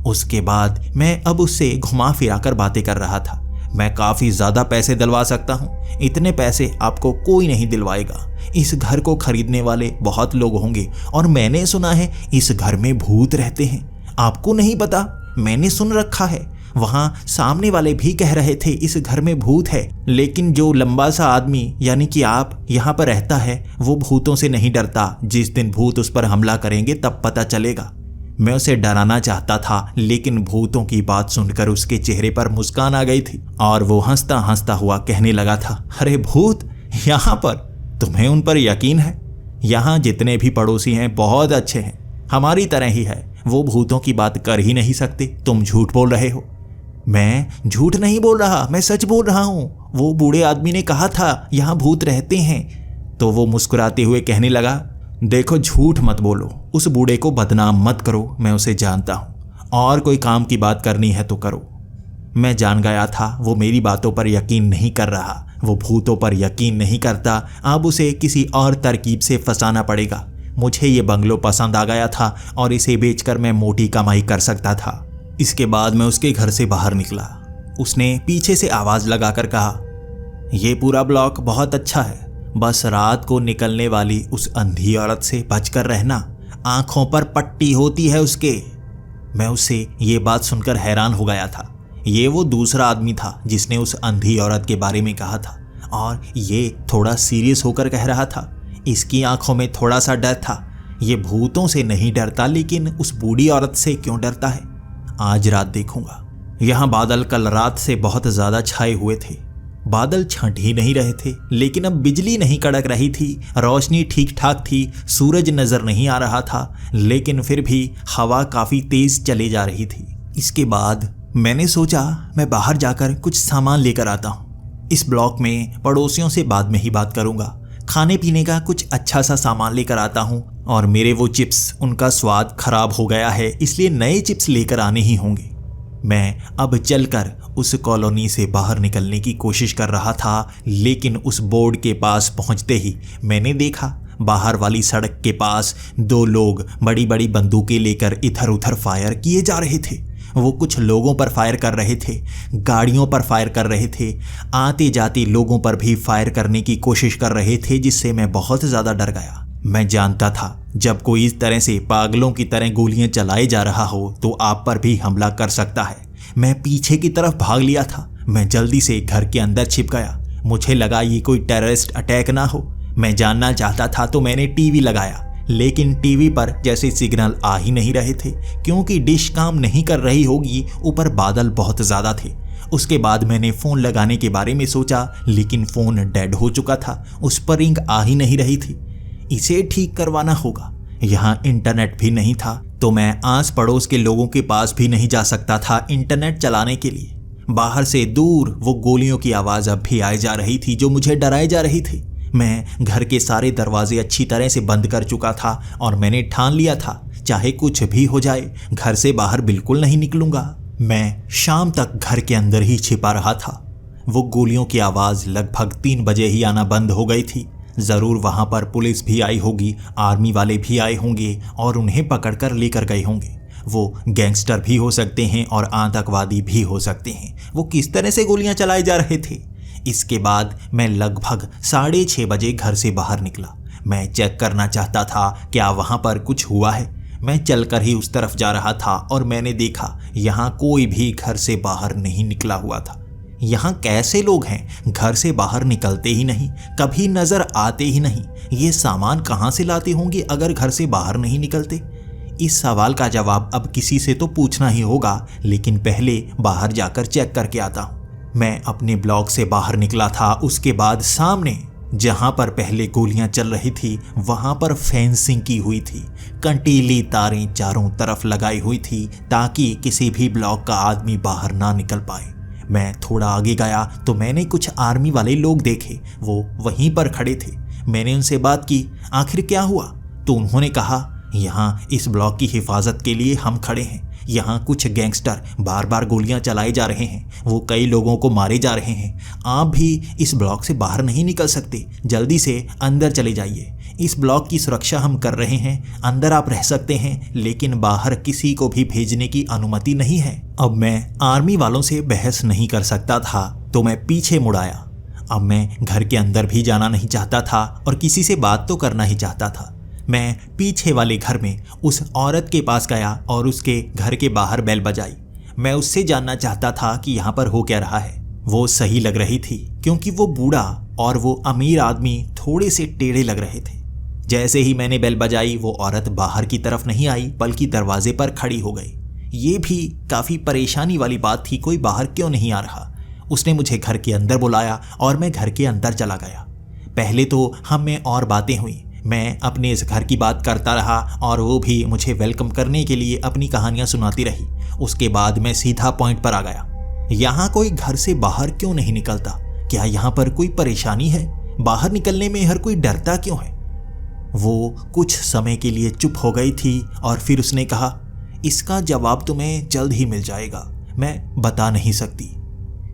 S1: उसके बाद मैं अब उससे घुमा फिरा कर बातें कर रहा था। मैं काफ़ी ज़्यादा पैसे दिलवा सकता हूँ, इतने पैसे आपको कोई नहीं दिलवाएगा। इस घर को खरीदने वाले बहुत लोग होंगे और मैंने सुना है इस घर में भूत रहते हैं। आपको नहीं पता? मैंने सुन रखा है। वहाँ सामने वाले भी कह रहे थे इस घर में भूत है, लेकिन जो लंबा सा आदमी यानी कि आप यहाँ पर रहता है वो भूतों से नहीं डरता। जिस दिन भूत उस पर हमला करेंगे तब पता चलेगा। मैं उसे डराना चाहता था, लेकिन भूतों की बात सुनकर उसके चेहरे पर मुस्कान आ गई थी और वो हंसता हंसता हुआ कहने लगा था, अरे भूत यहाँ पर? तुम्हें उन पर यकीन है? यहाँ जितने भी पड़ोसी हैं बहुत अच्छे हैं, हमारी तरह ही है। वो भूतों की बात कर ही नहीं सकते। तुम झूठ बोल रहे हो। मैं झूठ नहीं बोल रहा, मैं सच बोल रहा हूँ। वो बूढ़े आदमी ने कहा था यहाँ भूत रहते हैं। तो वो मुस्कुराते हुए कहने लगा, देखो झूठ मत बोलो, उस बूढ़े को बदनाम मत करो, मैं उसे जानता हूँ। और कोई काम की बात करनी है तो करो। मैं जान गया था वो मेरी बातों पर यकीन नहीं कर रहा, वो भूतों पर यकीन नहीं करता। अब उसे किसी और तरकीब से फंसाना पड़ेगा। मुझे ये बंगलो पसंद आ गया था और इसे बेचकर मैं मोटी कमाई कर सकता था। इसके बाद मैं उसके घर से बाहर निकला। उसने पीछे से आवाज़ लगाकर कहा, ये पूरा ब्लॉक बहुत अच्छा है, बस रात को निकलने वाली उस अंधी औरत से बचकर रहना, आंखों पर पट्टी होती है उसके। मैं उससे ये बात सुनकर हैरान हो गया था। ये वो दूसरा आदमी था जिसने उस अंधी औरत के बारे में कहा था और ये थोड़ा सीरियस होकर कह रहा था। इसकी आंखों में थोड़ा सा डर था। ये भूतों से नहीं डरता, लेकिन उस बूढ़ी औरत से क्यों डरता है? आज रात देखूंगा। यहाँ बादल कल रात से बहुत ज़्यादा छाए हुए थे। बादल छंट ही नहीं रहे थे, लेकिन अब बिजली नहीं कड़क रही थी, रोशनी ठीक ठाक थी, सूरज नजर नहीं आ रहा था, लेकिन फिर भी हवा काफ़ी तेज चली जा रही थी। इसके बाद मैंने सोचा मैं बाहर जाकर कुछ सामान लेकर आता हूँ। इस ब्लॉक में पड़ोसियों से बाद में ही बात करूँगा। खाने पीने का कुछ अच्छा सा सामान लेकर आता हूँ। और मेरे वो चिप्स, उनका स्वाद खराब हो गया है, इसलिए नए चिप्स लेकर आने ही होंगे। मैं अब चलकर उस कॉलोनी से बाहर निकलने की कोशिश कर रहा था, लेकिन उस बोर्ड के पास पहुंचते ही मैंने देखा बाहर वाली सड़क के पास दो लोग बड़ी बड़ी बंदूकें लेकर इधर उधर फायर किए जा रहे थे। वो कुछ लोगों पर फायर कर रहे थे, गाड़ियों पर फायर कर रहे थे, आते जाते लोगों पर भी फायर करने की कोशिश कर रहे थे, जिससे मैं बहुत ज़्यादा डर गया। मैं जानता था जब कोई इस तरह से पागलों की तरह गोलियां चलाए जा रहा हो तो आप पर भी हमला कर सकता है। मैं पीछे की तरफ भाग लिया था। मैं जल्दी से घर के अंदर छिप गया। मुझे लगा ये कोई टेररिस्ट अटैक ना हो। मैं जानना चाहता था तो मैंने टीवी लगाया, लेकिन टीवी पर जैसे सिग्नल आ ही नहीं रहे थे, क्योंकि डिश काम नहीं कर रही होगी, ऊपर बादल बहुत ज़्यादा थे। उसके बाद मैंने फ़ोन लगाने के बारे में सोचा, लेकिन फ़ोन डेड हो चुका था, उस पर रिंग आ ही नहीं रही थी। इसे ठीक करवाना होगा। यहाँ इंटरनेट भी नहीं था, तो मैं आस पड़ोस के लोगों के पास भी नहीं जा सकता था इंटरनेट चलाने के लिए। बाहर से दूर वो गोलियों की आवाज़ अब भी आई जा रही थी जो मुझे डराए जा रही थी। मैं घर के सारे दरवाजे अच्छी तरह से बंद कर चुका था और मैंने ठान लिया था चाहे कुछ भी हो जाए, घर से बाहर बिल्कुल नहीं निकलूंगा। मैं शाम तक घर के अंदर ही छिपा रहा था। वो गोलियों की आवाज़ लगभग 3 बजे ही आना बंद हो गई थी। ज़रूर वहाँ पर पुलिस भी आई होगी, आर्मी वाले भी आए होंगे और उन्हें पकड़कर लेकर गए होंगे। वो गैंगस्टर भी हो सकते हैं और आतंकवादी भी हो सकते हैं। वो किस तरह से गोलियां चलाए जा रहे थे। इसके बाद मैं लगभग 6:30 बजे घर से बाहर निकला। मैं चेक करना चाहता था क्या वहाँ पर कुछ हुआ है। मैं चलकर ही उस तरफ जा रहा था और मैंने देखा यहाँ कोई भी घर से बाहर नहीं निकला हुआ था। यहाँ कैसे लोग हैं, घर से बाहर निकलते ही नहीं, कभी नजर आते ही नहीं। ये सामान कहाँ से लाते होंगे अगर घर से बाहर नहीं निकलते? इस सवाल का जवाब अब किसी से तो पूछना ही होगा, लेकिन पहले बाहर जाकर चेक करके आता हूँ। मैं अपने ब्लॉक से बाहर निकला था। उसके बाद सामने जहां पर पहले गोलियां चल रही थी वहां पर फेंसिंग की हुई थी। कंटीली तारें चारों तरफ लगाई हुई थी ताकि किसी भी ब्लॉक का आदमी बाहर ना निकल पाए। मैं थोड़ा आगे गया तो मैंने कुछ आर्मी वाले लोग देखे, वो वहीं पर खड़े थे। मैंने उनसे बात की, आखिर क्या हुआ? तो उन्होंने कहा, यहाँ इस ब्लॉक की हिफाजत के लिए हम खड़े हैं। यहाँ कुछ गैंगस्टर बार बार गोलियां चलाए जा रहे हैं, वो कई लोगों को मारे जा रहे हैं। आप भी इस ब्लॉक से बाहर नहीं निकल सकते, जल्दी से अंदर चले जाइए। इस ब्लॉक की सुरक्षा हम कर रहे हैं, अंदर आप रह सकते हैं, लेकिन बाहर किसी को भी भेजने की अनुमति नहीं है। अब मैं आर्मी वालों से बहस नहीं कर सकता था, तो मैं पीछे मुड़ आया। अब मैं घर के अंदर भी जाना नहीं चाहता था और किसी से बात तो करना ही चाहता था। मैं पीछे वाले घर में उस औरत के पास गया और उसके घर के बाहर बेल बजाई। मैं उससे जानना चाहता था कि यहाँ पर हो क्या रहा है। वो सही लग रही थी क्योंकि वो बूढ़ा और वो अमीर आदमी थोड़े से टेढ़े लग रहे थे। जैसे ही मैंने बेल बजाई वो औरत बाहर की तरफ नहीं आई बल्कि दरवाजे पर खड़ी हो गई। ये भी काफ़ी परेशानी वाली बात थी, कोई बाहर क्यों नहीं आ रहा। उसने मुझे घर के अंदर बुलाया और मैं घर के अंदर चला गया। पहले तो हम में और बातें हुई। मैं अपने इस घर की बात करता रहा और वो भी मुझे वेलकम करने के लिए अपनी कहानियां सुनाती रही। उसके बाद मैं सीधा पॉइंट पर आ गया। यहाँ कोई घर से बाहर क्यों नहीं निकलता? क्या यहाँ पर कोई परेशानी है? बाहर निकलने में हर कोई डरता क्यों है? वो कुछ समय के लिए चुप हो गई थी और फिर उसने कहा, इसका जवाब तुम्हें जल्द ही मिल जाएगा, मैं बता नहीं सकती।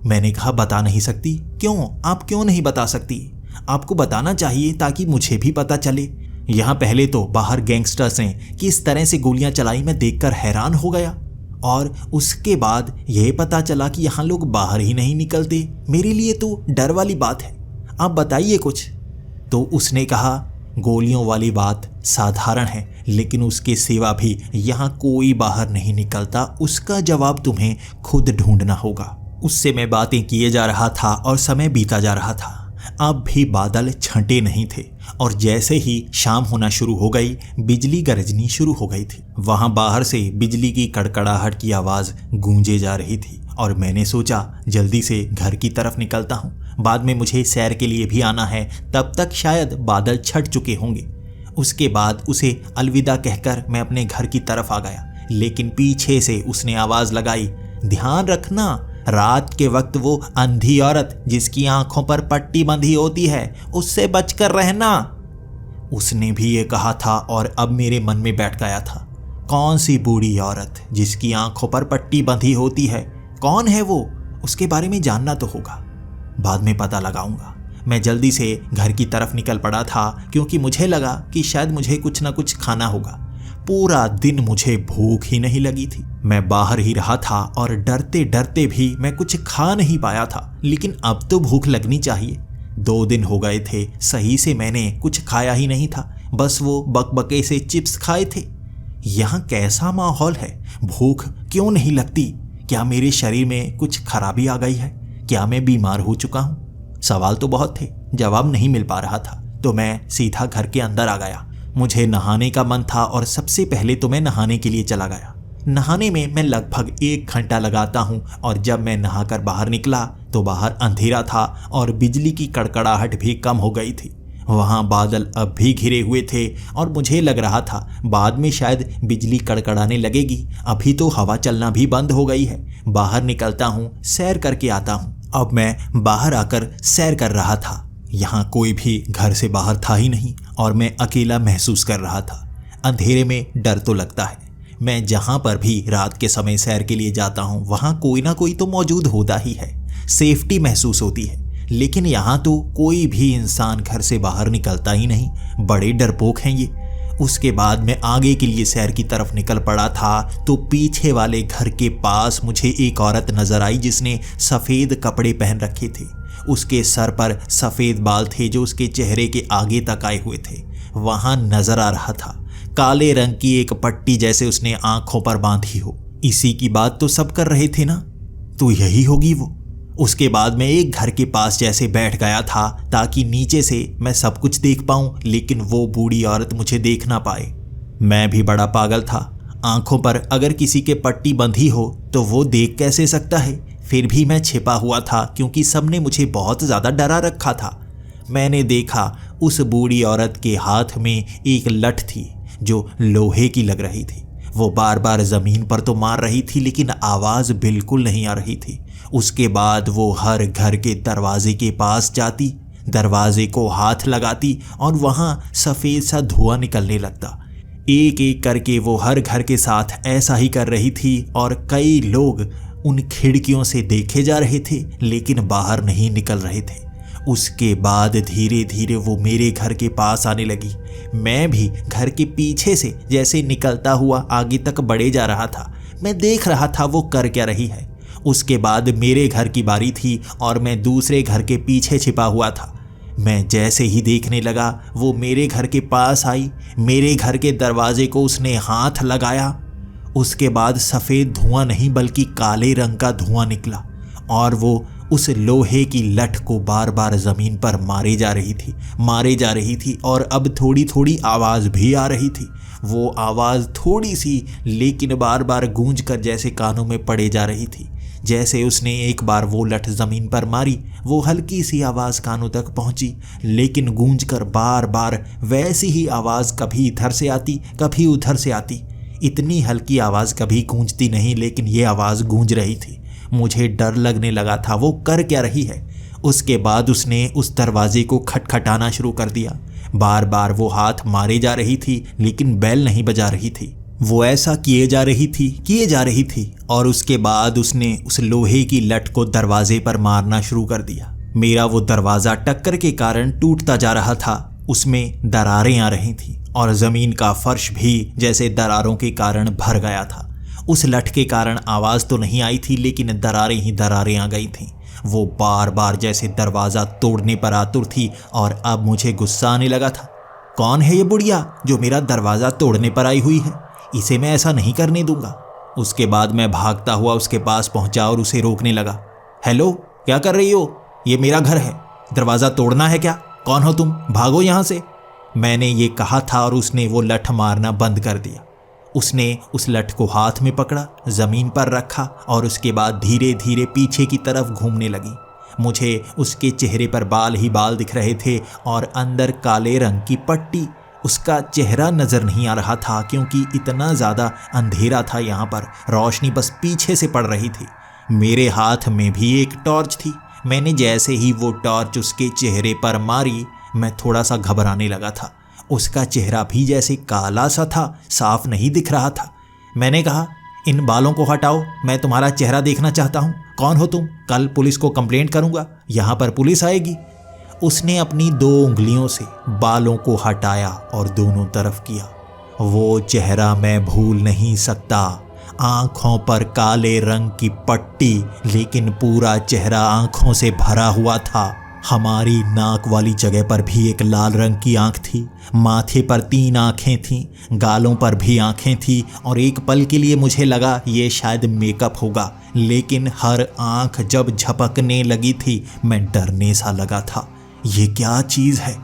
S1: मैंने कहा, बता नहीं सकती? क्यों? आप क्यों नहीं बता सकती? आपको बताना चाहिए ताकि मुझे भी पता चले। यहाँ पहले तो बाहर गैंगस्टर्स ने किस तरह से गोलियां चलाई मैं देखकर हैरान हो गया, और उसके बाद यह पता चला कि यहाँ लोग बाहर ही नहीं निकलते। मेरे लिए तो डर वाली बात है, आप बताइए कुछ। तो उसने कहा, गोलियों वाली बात साधारण है, लेकिन उसके सिवा भी यहाँ कोई बाहर नहीं निकलता। उसका जवाब तुम्हें खुद ढूंढना होगा। उससे मैं बातें किए जा रहा था और समय बीता जा रहा था। अब भी बादल छंटे नहीं थे और जैसे ही शाम होना शुरू हो गई बिजली गरजनी शुरू हो गई थी। वहां बाहर से बिजली की कड़कड़ाहट की आवाज़ गूंजे जा रही थी और मैंने सोचा जल्दी से घर की तरफ निकलता हूँ, बाद में मुझे सैर के लिए भी आना है, तब तक शायद बादल छट चुके होंगे। उसके बाद उसे अलविदा कहकर मैं अपने घर की तरफ आ गया, लेकिन पीछे से उसने आवाज़ लगाई, ध्यान रखना, रात के वक्त वो अंधी औरत जिसकी आंखों पर पट्टी बंधी होती है, उससे बचकर रहना। उसने भी ये कहा था और अब मेरे मन में बैठ गया था, कौन सी बूढ़ी औरत जिसकी आंखों पर पट्टी बंधी होती है? कौन है वो? उसके बारे में जानना तो होगा, बाद में पता लगाऊंगा। मैं जल्दी से घर की तरफ निकल पड़ा था क्योंकि मुझे लगा कि शायद मुझे कुछ ना कुछ खाना होगा। पूरा दिन मुझे भूख ही नहीं लगी थी। मैं बाहर ही रहा था और डरते डरते भी मैं कुछ खा नहीं पाया था, लेकिन अब तो भूख लगनी चाहिए। 2 दिन हो गए थे सही से मैंने कुछ खाया ही नहीं था, बस वो बकबके से चिप्स खाए थे। यहाँ कैसा माहौल है? भूख क्यों नहीं लगती? क्या मेरे शरीर में कुछ खराबी आ गई है? क्या मैं बीमार हो चुका हूँ? सवाल तो बहुत थे, जवाब नहीं मिल पा रहा था, तो मैं सीधा घर के अंदर आ गया। मुझे नहाने का मन था और सबसे पहले तो मैं नहाने के लिए चला गया। नहाने में मैं लगभग 1 घंटा लगाता हूँ और जब मैं नहाकर बाहर निकला तो बाहर अंधेरा था और बिजली की कड़कड़ाहट भी कम हो गई थी। वहाँ बादल अब भी घिरे हुए थे और मुझे लग रहा था बाद में शायद बिजली कड़कड़ाने लगेगी। अभी तो हवा चलना भी बंद हो गई है। बाहर निकलता हूँ, सैर करके आता हूँ। अब मैं बाहर आकर सैर कर रहा था। यहाँ कोई भी घर से बाहर था ही नहीं और मैं अकेला महसूस कर रहा था। अंधेरे में डर तो लगता है। मैं जहाँ पर भी रात के समय सैर के लिए जाता हूँ वहाँ कोई ना कोई तो मौजूद होता ही है, सेफ्टी महसूस होती है। लेकिन यहाँ तो कोई भी इंसान घर से बाहर निकलता ही नहीं, बड़े डरपोक हैं ये। उसके बाद मैं आगे के लिए सैर की तरफ निकल पड़ा था तो पीछे वाले घर के पास मुझे एक औरत नजर आई जिसने सफ़ेद कपड़े पहन रखे थे। उसके सर पर सफ़ेद बाल थे जो उसके चेहरे के आगे तक आए हुए थे। वहाँ नजर आ रहा था काले रंग की एक पट्टी जैसे उसने आंखों पर बांधी हो। इसी की बात तो सब कर रहे थे ना, तो यही होगी वो। उसके बाद मैं एक घर के पास जैसे बैठ गया था ताकि नीचे से मैं सब कुछ देख पाऊं, लेकिन वो बूढ़ी औरत मुझे देख ना पाए। मैं भी बड़ा पागल था। आंखों पर अगर किसी के पट्टी बंधी हो तो वो देख कैसे सकता है। फिर भी मैं छिपा हुआ था क्योंकि सबने मुझे बहुत ज़्यादा डरा रखा था। मैंने देखा उस बूढ़ी औरत के हाथ में एक लठ थी जो लोहे की लग रही थी। वो बार बार ज़मीन पर तो मार रही थी लेकिन आवाज़ बिल्कुल नहीं आ रही थी। उसके बाद वो हर घर के दरवाजे के पास जाती, दरवाजे को हाथ लगाती और वहाँ सफ़ेद सा धुआं निकलने लगता। एक एक करके वो हर घर के साथ ऐसा ही कर रही थी और कई लोग उन खिड़कियों से देखे जा रहे थे लेकिन बाहर नहीं निकल रहे थे। उसके बाद धीरे धीरे वो मेरे घर के पास आने लगी। मैं भी घर के पीछे से जैसे निकलता हुआ आगे तक बढ़े जा रहा था। मैं देख रहा था वो कर क्या रही है। उसके बाद मेरे घर की बारी थी और मैं दूसरे घर के पीछे छिपा हुआ था। मैं जैसे ही देखने लगा वो मेरे घर के पास आई। मेरे घर के दरवाजे को उसने हाथ लगाया। उसके बाद सफ़ेद धुआं नहीं बल्कि काले रंग का धुआं निकला और वो उस लोहे की लठ को बार बार ज़मीन पर मारे जा रही थी और अब थोड़ी थोड़ी आवाज़ भी आ रही थी। वो आवाज़ थोड़ी सी लेकिन बार बार गूंज कर जैसे कानों में पड़े जा रही थी। जैसे उसने एक बार वो लठ ज़मीन पर मारी, वो हल्की सी आवाज़ कानों तक पहुंची लेकिन गूंज कर बार बार वैसी ही आवाज़ कभी इधर से आती कभी उधर से आती। इतनी हल्की आवाज़ कभी गूंजती नहीं लेकिन ये आवाज़ गूंज रही थी। मुझे डर लगने लगा था वो कर क्या रही है। उसके बाद उसने उस दरवाजे को खटखटाना शुरू कर दिया। बार बार वो हाथ मारे जा रही थी लेकिन बेल नहीं बजा रही थी। वो ऐसा किए जा रही थी और उसके बाद उसने उस लोहे की लठ को दरवाजे पर मारना शुरू कर दिया। मेरा वो दरवाज़ा टक्कर के कारण टूटता जा रहा था। उसमें दरारें आ रही थीं और ज़मीन का फर्श भी जैसे दरारों के कारण भर गया था। उस लठ के कारण आवाज़ तो नहीं आई थी लेकिन दरारें ही दरारें आ गई थीं। वो बार बार जैसे दरवाज़ा तोड़ने पर आतुर थी और अब मुझे गुस्सा आने लगा था। कौन है ये बुढ़िया जो मेरा दरवाज़ा तोड़ने पर आई हुई है? इसे मैं ऐसा नहीं करने दूंगा। उसके बाद मैं भागता हुआ उसके पास पहुंचा और उसे रोकने लगा। हेलो, क्या कर रही हो? ये मेरा घर है, दरवाज़ा तोड़ना है क्या? कौन हो तुम? भागो यहाँ से। मैंने ये कहा था और उसने वो लठ मारना बंद कर दिया। उसने उस लठ को हाथ में पकड़ा, ज़मीन पर रखा और उसके बाद धीरे धीरे पीछे की तरफ घूमने लगी। मुझे उसके चेहरे पर बाल ही बाल दिख रहे थे और अंदर काले रंग की पट्टी। उसका चेहरा नज़र नहीं आ रहा था क्योंकि इतना ज़्यादा अंधेरा था। यहाँ पर रोशनी बस पीछे से पड़ रही थी। मेरे हाथ में भी एक टॉर्च थी। मैंने जैसे ही वो टॉर्च उसके चेहरे पर मारी, मैं थोड़ा सा घबराने लगा था। उसका चेहरा भी जैसे काला सा था, साफ नहीं दिख रहा था। मैंने कहा, इन बालों को हटाओ, मैं तुम्हारा चेहरा देखना चाहता हूँ। कौन हो तुम? कल पुलिस को कंप्लेंट करूँगा, यहाँ पर पुलिस आएगी। उसने अपनी 2 उंगलियों से बालों को हटाया और दोनों तरफ किया। वो चेहरा मैं भूल नहीं सकता। आँखों पर काले रंग की पट्टी लेकिन पूरा चेहरा आँखों से भरा हुआ था। हमारी नाक वाली जगह पर भी एक लाल रंग की आँख थी। माथे पर 3 आँखें थीं, गालों पर भी आँखें थीं और एक पल के लिए मुझे लगा ये शायद मेकअप होगा, लेकिन हर आँख जब झपकने लगी थी मैं डरने सा लगा था। ये क्या चीज़ है?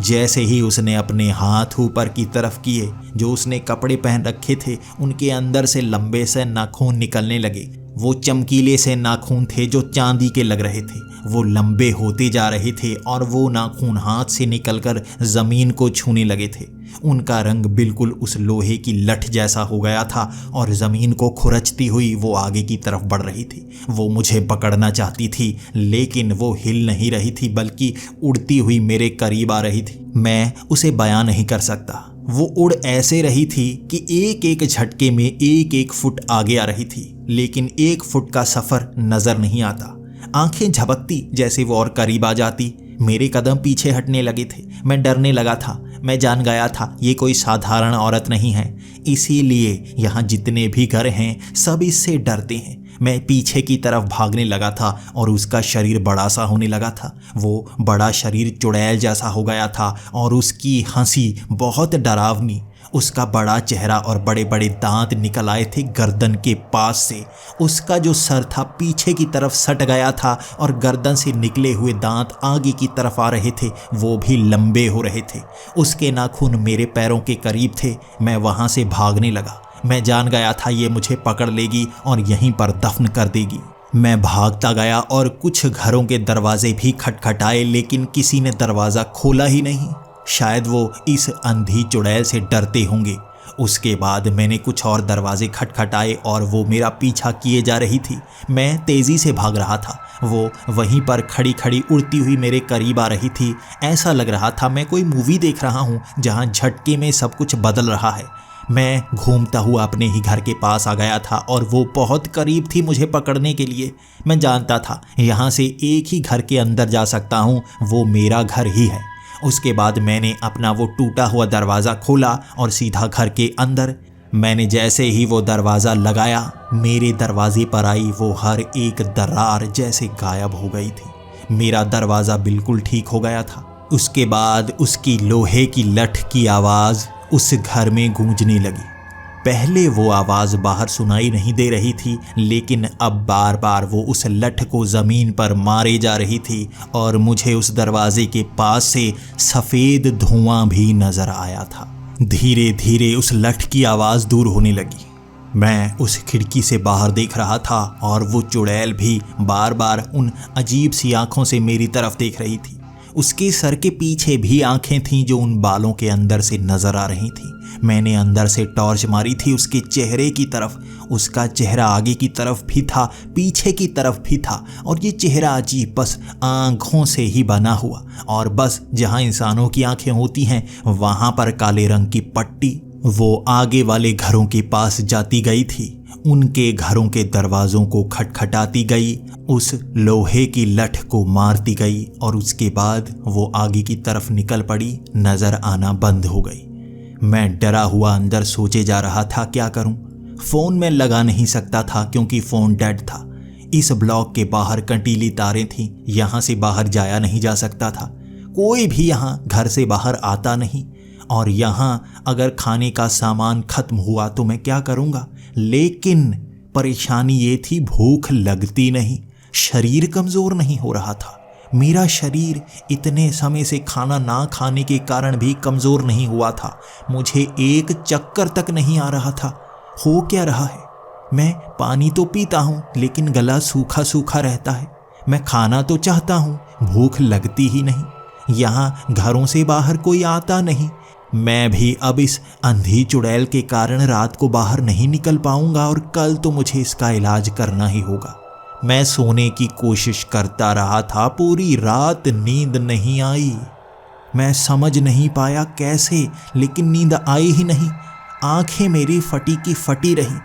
S1: जैसे ही उसने अपने हाथ ऊपर की तरफ किए, जो उसने कपड़े पहन रखे थे उनके अंदर से लंबे से नाखून निकलने लगे। वो चमकीले से नाखून थे जो चांदी के लग रहे थे। वो लंबे होते जा रहे थे और वो नाखून हाथ से निकलकर ज़मीन को छूने लगे थे। उनका रंग बिल्कुल उस लोहे की लठ जैसा हो गया था और ज़मीन को खुरचती हुई वो आगे की तरफ बढ़ रही थी। वो मुझे पकड़ना चाहती थी लेकिन वो हिल नहीं रही थी बल्कि उड़ती हुई मेरे करीब आ रही थी। मैं उसे बयां नहीं कर सकता। वो उड़ ऐसे रही थी कि एक एक झटके में 1-1 फुट आगे आ रही थी, लेकिन 1 फुट का सफ़र नज़र नहीं आता। आंखें झपकती जैसे वो और करीब आ जाती। मेरे कदम पीछे हटने लगे थे। मैं डरने लगा था। मैं जान गया था ये कोई साधारण औरत नहीं है, इसीलिए यहाँ जितने भी घर हैं सब इससे डरते हैं। मैं पीछे की तरफ भागने लगा था और उसका शरीर बड़ा सा होने लगा था। वो बड़ा शरीर चुड़ैल जैसा हो गया था और उसकी हंसी बहुत डरावनी। उसका बड़ा चेहरा और बड़े बड़े दांत निकल आए थे गर्दन के पास से। उसका जो सर था पीछे की तरफ सट गया था और गर्दन से निकले हुए दांत आगे की तरफ आ रहे थे, वो भी लंबे हो रहे थे। उसके नाखून मेरे पैरों के करीब थे। मैं वहाँ से भागने लगा। मैं जान गया था ये मुझे पकड़ लेगी और यहीं पर दफन कर देगी। मैं भागता गया और कुछ घरों के दरवाजे भी खटखटाए, लेकिन किसी ने दरवाज़ा खोला ही नहीं। शायद वो इस अंधी चुड़ैल से डरते होंगे। उसके बाद मैंने कुछ और दरवाजे खटखटाए और वो मेरा पीछा किए जा रही थी। मैं तेज़ी से भाग रहा था। वो वहीं पर खड़ी खड़ी उड़ती हुई मेरे करीब आ रही थी। ऐसा लग रहा था मैं कोई मूवी देख रहा हूँ जहाँ झटके में सब कुछ बदल रहा है। मैं घूमता हुआ अपने ही घर के पास आ गया था और वो बहुत करीब थी मुझे पकड़ने के लिए। मैं जानता था यहाँ से एक ही घर के अंदर जा सकता हूँ, वो मेरा घर ही है। उसके बाद मैंने अपना वो टूटा हुआ दरवाज़ा खोला और सीधा घर के अंदर। मैंने जैसे ही वो दरवाज़ा लगाया, मेरे दरवाजे पर आई वो हर एक दरार जैसे गायब हो गई थी। मेरा दरवाज़ा बिल्कुल ठीक हो गया था। उसके बाद उसकी लोहे की लठ की आवाज़ उस घर में गूंजने लगी। पहले वो आवाज़ बाहर सुनाई नहीं दे रही थी, लेकिन अब बार बार वो उस लठ को ज़मीन पर मारे जा रही थी और मुझे उस दरवाजे के पास से सफ़ेद धुआं भी नज़र आया था। धीरे धीरे उस लठ की आवाज़ दूर होने लगी। मैं उस खिड़की से बाहर देख रहा था और वो चुड़ैल भी बार बार उन अजीब सी आँखों से मेरी तरफ देख रही थी। उसके सर के पीछे भी आंखें थीं जो उन बालों के अंदर से नजर आ रही थीं। मैंने अंदर से टॉर्च मारी थी उसके चेहरे की तरफ। उसका चेहरा आगे की तरफ भी था, पीछे की तरफ भी था, और ये चेहरा अजीब बस आंखों से ही बना हुआ, और बस जहाँ इंसानों की आंखें होती हैं वहाँ पर काले रंग की पट्टी। वो आगे वाले घरों के पास जाती गई थी, उनके घरों के दरवाज़ों को खटखटाती गई, उस लोहे की लठ को मारती गई और उसके बाद वो आगे की तरफ निकल पड़ी, नज़र आना बंद हो गई। मैं डरा हुआ अंदर सोचे जा रहा था क्या करूं। फ़ोन में लगा नहीं सकता था क्योंकि फ़ोन डेड था। इस ब्लॉक के बाहर कंटीली तारें थीं, यहाँ से बाहर जाया नहीं जा सकता था। कोई भी यहाँ घर से बाहर आता नहीं, और यहाँ अगर खाने का सामान खत्म हुआ तो मैं क्या करूँगा। लेकिन परेशानी ये थी, भूख लगती नहीं, शरीर कमज़ोर नहीं हो रहा था। मेरा शरीर इतने समय से खाना ना खाने के कारण भी कमज़ोर नहीं हुआ था। मुझे एक चक्कर तक नहीं आ रहा था। हो क्या रहा है? मैं पानी तो पीता हूँ लेकिन गला सूखा सूखा रहता है। मैं खाना तो चाहता हूँ, भूख लगती ही नहीं। यहाँ घरों से बाहर कोई आता नहीं। मैं भी अब इस अंधी चुड़ैल के कारण रात को बाहर नहीं निकल पाऊंगा और कल तो मुझे इसका इलाज करना ही होगा। मैं सोने की कोशिश करता रहा था, पूरी रात नींद नहीं आई। मैं समझ नहीं पाया कैसे, लेकिन नींद आई ही नहीं। आंखें मेरी फटी की फटी रहीं।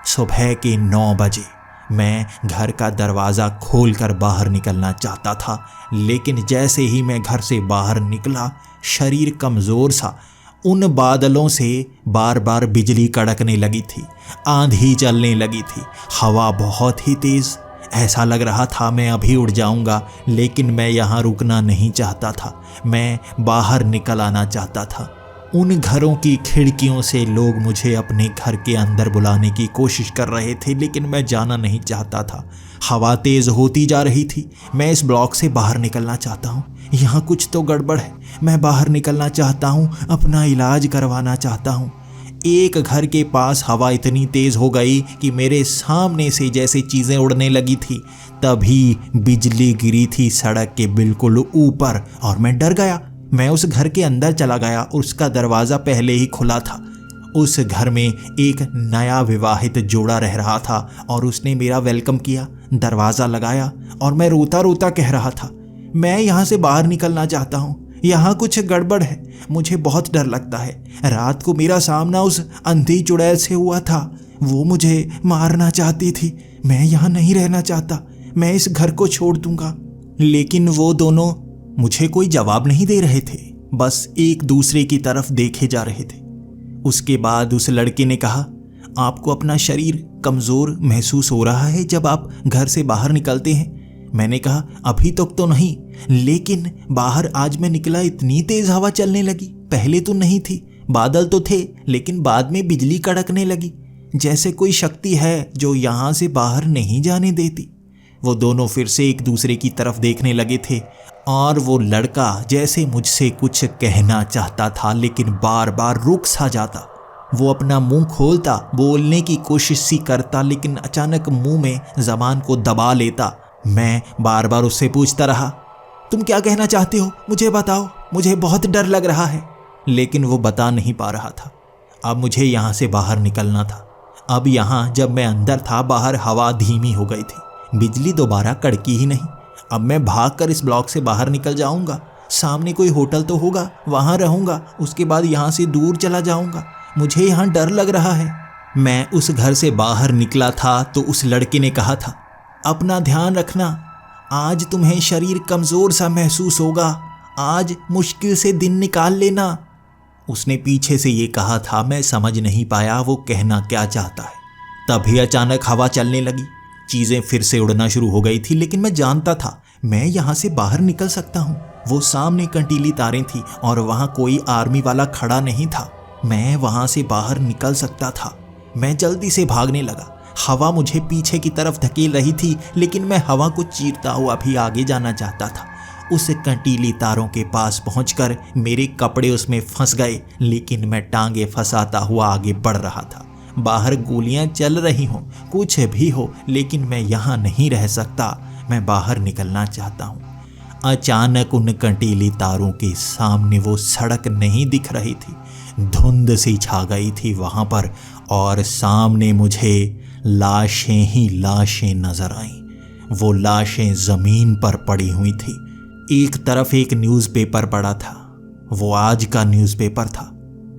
S1: सुबह के 9 बजे मैं घर का दरवाज़ा खोलकर बाहर निकलना चाहता था, लेकिन जैसे ही मैं घर से बाहर निकला, शरीर कमज़ोर सा। उन बादलों से बार बार बिजली कड़कने लगी थी, आंधी चलने लगी थी, हवा बहुत ही तेज़। ऐसा लग रहा था मैं अभी उड़ जाऊंगा, लेकिन मैं यहाँ रुकना नहीं चाहता था। मैं बाहर निकल आना चाहता था। उन घरों की खिड़कियों से लोग मुझे अपने घर के अंदर बुलाने की कोशिश कर रहे थे, लेकिन मैं जाना नहीं चाहता था। हवा तेज़ होती जा रही थी। मैं इस ब्लॉक से बाहर निकलना चाहता हूँ। यहाँ कुछ तो गड़बड़ है। मैं बाहर निकलना चाहता हूँ, अपना इलाज करवाना चाहता हूँ। एक घर के पास हवा इतनी तेज़ हो गई कि मेरे सामने से जैसे चीज़ें उड़ने लगी थी। तभी बिजली गिरी थी सड़क के बिल्कुल ऊपर और मैं डर गया। मैं उस घर के अंदर चला गया और उसका दरवाज़ा पहले ही खुला था। उस घर में एक नया विवाहित जोड़ा रह रहा था और उसने मेरा वेलकम किया, दरवाज़ा लगाया, और मैं रोता रोता कह रहा था, मैं यहाँ से बाहर निकलना चाहता हूँ। यहाँ कुछ गड़बड़ है। मुझे बहुत डर लगता है। रात को मेरा सामना उस अंधी चुड़ैल से हुआ था। वो मुझे मारना चाहती थी। मैं यहाँ नहीं रहना चाहता। मैं इस घर को छोड़ दूंगा। लेकिन वो दोनों मुझे कोई जवाब नहीं दे रहे थे, बस एक दूसरे की तरफ देखे जा रहे थे। उसके बाद उस लड़के ने कहा, आपको अपना शरीर कमज़ोर महसूस हो रहा है जब आप घर से बाहर निकलते हैं? मैंने कहा, अभी तक तो नहीं, लेकिन बाहर आज मैं निकला, इतनी तेज़ हवा चलने लगी, पहले तो नहीं थी। बादल तो थे, लेकिन बाद में बिजली कड़कने लगी, जैसे कोई शक्ति है जो यहाँ से बाहर नहीं जाने देती। वो दोनों फिर से एक दूसरे की तरफ देखने लगे थे और वो लड़का जैसे मुझसे कुछ कहना चाहता था, लेकिन बार बार रुक सा जाता। वो अपना मुंह खोलता, बोलने की कोशिश सी करता, लेकिन अचानक मुंह में ज़बान को दबा लेता। मैं बार बार उससे पूछता रहा, तुम क्या कहना चाहते हो, मुझे बताओ, मुझे बहुत डर लग रहा है। लेकिन वो बता नहीं पा रहा था। अब मुझे यहाँ से बाहर निकलना था। अब यहाँ जब मैं अंदर था, बाहर हवा धीमी हो गई थी, बिजली दोबारा कड़की ही नहीं। अब मैं भागकर इस ब्लॉक से बाहर निकल जाऊंगा। सामने कोई होटल तो होगा, वहाँ रहूंगा, उसके बाद यहाँ से दूर चला जाऊंगा। मुझे यहाँ डर लग रहा है। मैं उस घर से बाहर निकला था तो उस लड़के ने कहा था, अपना ध्यान रखना, आज तुम्हें शरीर कमज़ोर सा महसूस होगा, आज मुश्किल से दिन निकाल लेना। उसने पीछे से ये कहा था। मैं समझ नहीं पाया वो कहना क्या चाहता है। तभी अचानक हवा चलने लगी, चीज़ें फिर से उड़ना शुरू हो गई थी, लेकिन मैं जानता था मैं यहाँ से बाहर निकल सकता हूँ। वो सामने कंटीली तारें थी और वहाँ कोई आर्मी वाला खड़ा नहीं था। मैं वहाँ से बाहर निकल सकता था। मैं जल्दी से भागने लगा। हवा मुझे पीछे की तरफ धकेल रही थी, लेकिन मैं हवा को चीरता हुआ भी आगे जाना चाहता था। उस कंटीली तारों के पास पहुंचकर मेरे कपड़े उसमें फंस गए, लेकिन मैं टांगे फंसाता हुआ आगे बढ़ रहा था। बाहर गोलियां चल रही हों, कुछ भी हो, लेकिन मैं यहाँ नहीं रह सकता। मैं बाहर निकलना चाहता हूँ। अचानक उन कंटीली तारों के सामने वो सड़क नहीं दिख रही थी, धुंध सी छा गई थी वहाँ पर, और सामने मुझे लाशें ही लाशें नजर आईं। वो लाशें ज़मीन पर पड़ी हुई थी। एक तरफ एक न्यूज़पेपर पड़ा था, वो आज का न्यूज़पेपर था।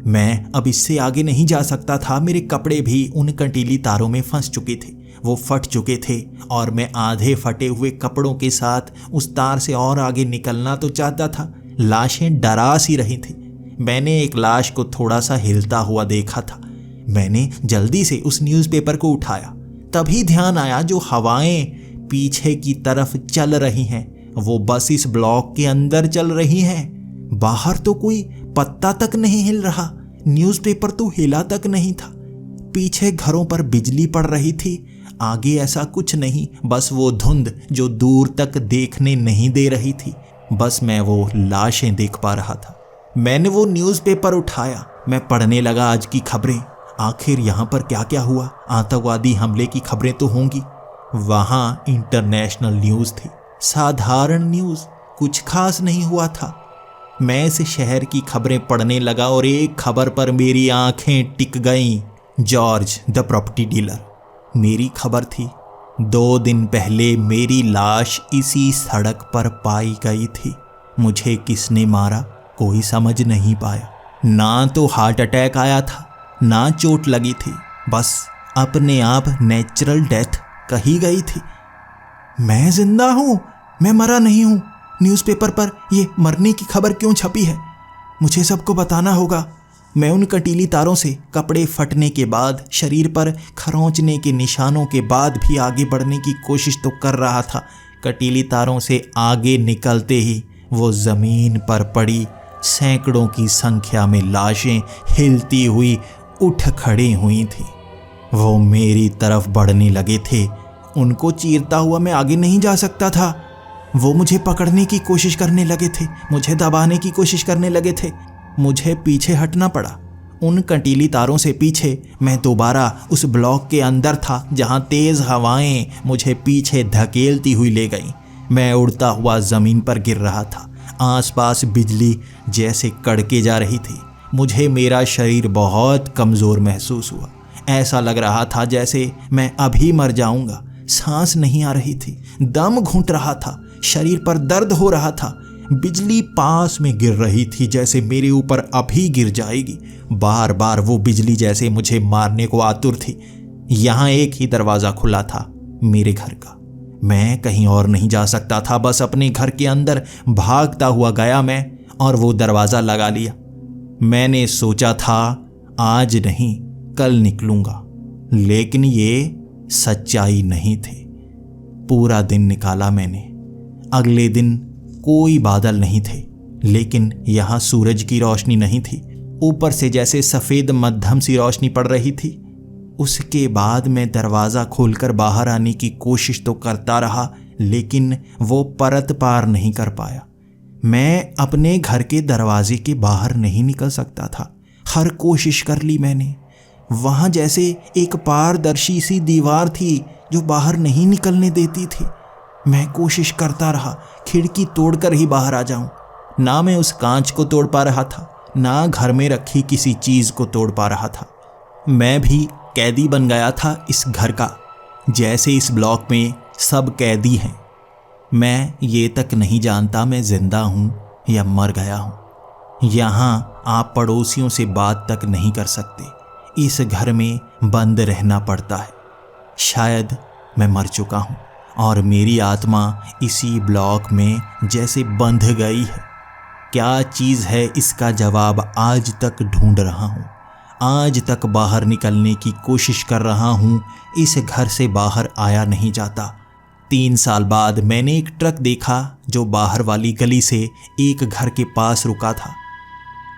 S1: मैं अब इससे आगे नहीं जा सकता था। मेरे कपड़े भी उन कंटीली तारों में फंस चुके थे, वो फट चुके थे, और मैं आधे फटे हुए कपड़ों के साथ उस तार से और आगे निकलना तो चाहता था। लाशें डरा सी रही थी। मैंने एक लाश को थोड़ा सा हिलता हुआ देखा था। मैंने जल्दी से उस न्यूज़पेपर को उठाया। तभी ध्यान आया जो हवाएं पीछे की तरफ चल रही हैं, वो बस इस ब्लॉक के अंदर चल रही हैं। बाहर तो कोई पत्ता तक नहीं हिल रहा, न्यूज़पेपर तो हिला तक नहीं था। पीछे घरों पर बिजली पड़ रही थी, आगे ऐसा कुछ नहीं, बस वो धुंध जो दूर तक देखने नहीं दे रही थी। बस मैं वो लाशें देख पा रहा था। मैंने वो न्यूज़पेपर उठाया, मैं पढ़ने लगा आज की खबरें। आखिर यहाँ पर क्या क्या हुआ? आतंकवादी हमले की खबरें तो होंगी। वहाँ इंटरनेशनल न्यूज़ थी, साधारण न्यूज़, कुछ खास नहीं हुआ था। मैं इस शहर की खबरें पढ़ने लगा और एक खबर पर मेरी आंखें टिक गईं। George the property dealer. मेरी खबर थी। 2 दिन पहले मेरी लाश इसी सड़क पर पाई गई थी। मुझे किसने मारा कोई समझ नहीं पाया। ना तो हार्ट अटैक आया था, ना चोट लगी थी, बस अपने आप नेचुरल डेथ कही गई थी। मैं जिंदा हूँ, मैं मरा नहीं हूँ। न्यूज़पेपर पर ये मरने की खबर क्यों छपी है? मुझे सबको बताना होगा। मैं उन कंटीली तारों से कपड़े फटने के बाद, शरीर पर खरोंचने के निशानों के बाद भी आगे बढ़ने की कोशिश तो कर रहा था। कंटीली तारों से आगे निकलते ही वो ज़मीन पर पड़ी सैकड़ों की संख्या में लाशें हिलती हुई उठ खड़ी हुई थी। वो मेरी तरफ बढ़ने लगे थे। उनको चीरता हुआ मैं आगे नहीं जा सकता था। वो मुझे पकड़ने की कोशिश करने लगे थे, मुझे दबाने की कोशिश करने लगे थे। मुझे पीछे हटना पड़ा। उन कंटीली तारों से पीछे मैं दोबारा उस ब्लॉक के अंदर था, जहां तेज़ हवाएं मुझे पीछे धकेलती हुई ले गईं। मैं उड़ता हुआ ज़मीन पर गिर रहा था। आसपास बिजली जैसे कड़के जा रही थी। मुझे मेरा शरीर बहुत कमज़ोर महसूस हुआ। ऐसा लग रहा था जैसे मैं अभी मर जाऊंगा। सांस नहीं आ रही थी, दम घुट रहा था, शरीर पर दर्द हो रहा था। बिजली पास में गिर रही थी, जैसे मेरे ऊपर अभी गिर जाएगी। बार बार वो बिजली जैसे मुझे मारने को आतुर थी। यहाँ एक ही दरवाज़ा खुला था, मेरे घर का। मैं कहीं और नहीं जा सकता था, बस अपने घर के अंदर भागता हुआ गया मैं, और वो दरवाज़ा लगा लिया। मैंने सोचा था आज नहीं कल निकलूंगा, लेकिन ये सच्चाई नहीं थी। पूरा दिन निकाला मैंने। अगले दिन कोई बादल नहीं थे, लेकिन यहाँ सूरज की रोशनी नहीं थी। ऊपर से जैसे सफ़ेद मध्यम सी रोशनी पड़ रही थी। उसके बाद मैं दरवाज़ा खोलकर बाहर आने की कोशिश तो करता रहा, लेकिन वो परत पार नहीं कर पाया। मैं अपने घर के दरवाजे के बाहर नहीं निकल सकता था। हर कोशिश कर ली मैंने। वहाँ जैसे एक पारदर्शी सी दीवार थी जो बाहर नहीं निकलने देती थी। मैं कोशिश करता रहा खिड़की तोड़कर ही बाहर आ जाऊं। ना मैं उस कांच को तोड़ पा रहा था, ना घर में रखी किसी चीज़ को तोड़ पा रहा था। मैं भी कैदी बन गया था इस घर का, जैसे इस ब्लॉक में सब कैदी हैं। मैं ये तक नहीं जानता मैं जिंदा हूँ या मर गया हूँ। यहाँ आप पड़ोसियों से बात तक नहीं कर सकते। इस घर में बंद रहना पड़ता है। शायद मैं मर चुका हूँ और मेरी आत्मा इसी ब्लॉक में जैसे बंध गई है। क्या चीज़ है, इसका जवाब आज तक ढूंढ रहा हूँ। आज तक बाहर निकलने की कोशिश कर रहा हूँ। इस घर से बाहर आया नहीं जाता। 3 साल बाद मैंने एक ट्रक देखा जो बाहर वाली गली से एक घर के पास रुका था।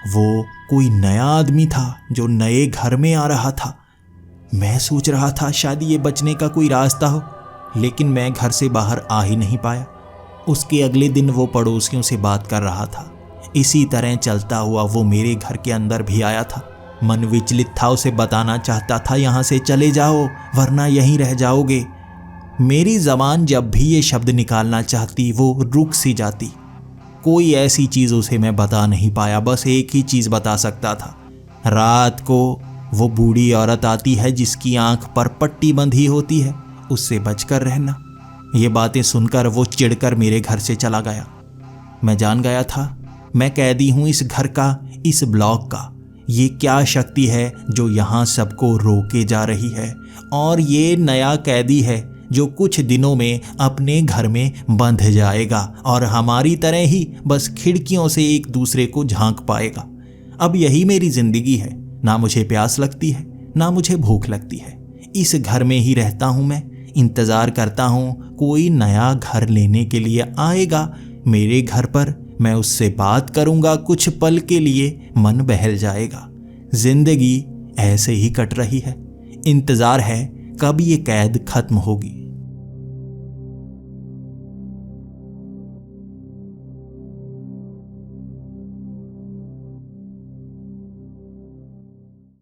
S1: वो कोई नया आदमी था जो नए घर में आ रहा था। मैं सोच रहा था शायद ये बचने का कोई रास्ता हो, लेकिन मैं घर से बाहर आ ही नहीं पाया। उसके अगले दिन वो पड़ोसियों से बात कर रहा था। इसी तरह चलता हुआ वो मेरे घर के अंदर भी आया था। मन विचलित था, उसे बताना चाहता था यहाँ से चले जाओ वरना यहीं रह जाओगे। मेरी ज़बान जब भी ये शब्द निकालना चाहती वो रुक सी जाती। कोई ऐसी चीज़ उसे मैं बता नहीं पाया। बस एक ही चीज़ बता सकता था, रात को वो बूढ़ी औरत आती है जिसकी आंख पर पट्टी बंधी होती है, उससे बचकर रहना। ये बातें सुनकर वो चिढ़कर मेरे घर से चला गया। मैं जान गया था मैं कैदी हूँ इस घर का, इस ब्लॉक का। ये क्या शक्ति है जो यहाँ सबको रोके जा रही है, और ये नया कैदी है जो कुछ दिनों में अपने घर में बंध जाएगा और हमारी तरह ही बस खिड़कियों से एक दूसरे को झांक पाएगा। अब यही मेरी जिंदगी है। ना मुझे प्यास लगती है, ना मुझे भूख लगती है। इस घर में ही रहता हूँ मैं। इंतज़ार करता हूँ कोई नया घर लेने के लिए आएगा मेरे घर पर। मैं उससे बात करूँगा, कुछ पल के लिए मन बहल जाएगा। जिंदगी ऐसे ही कट रही है। इंतज़ार है कब ये कैद खत्म होगी।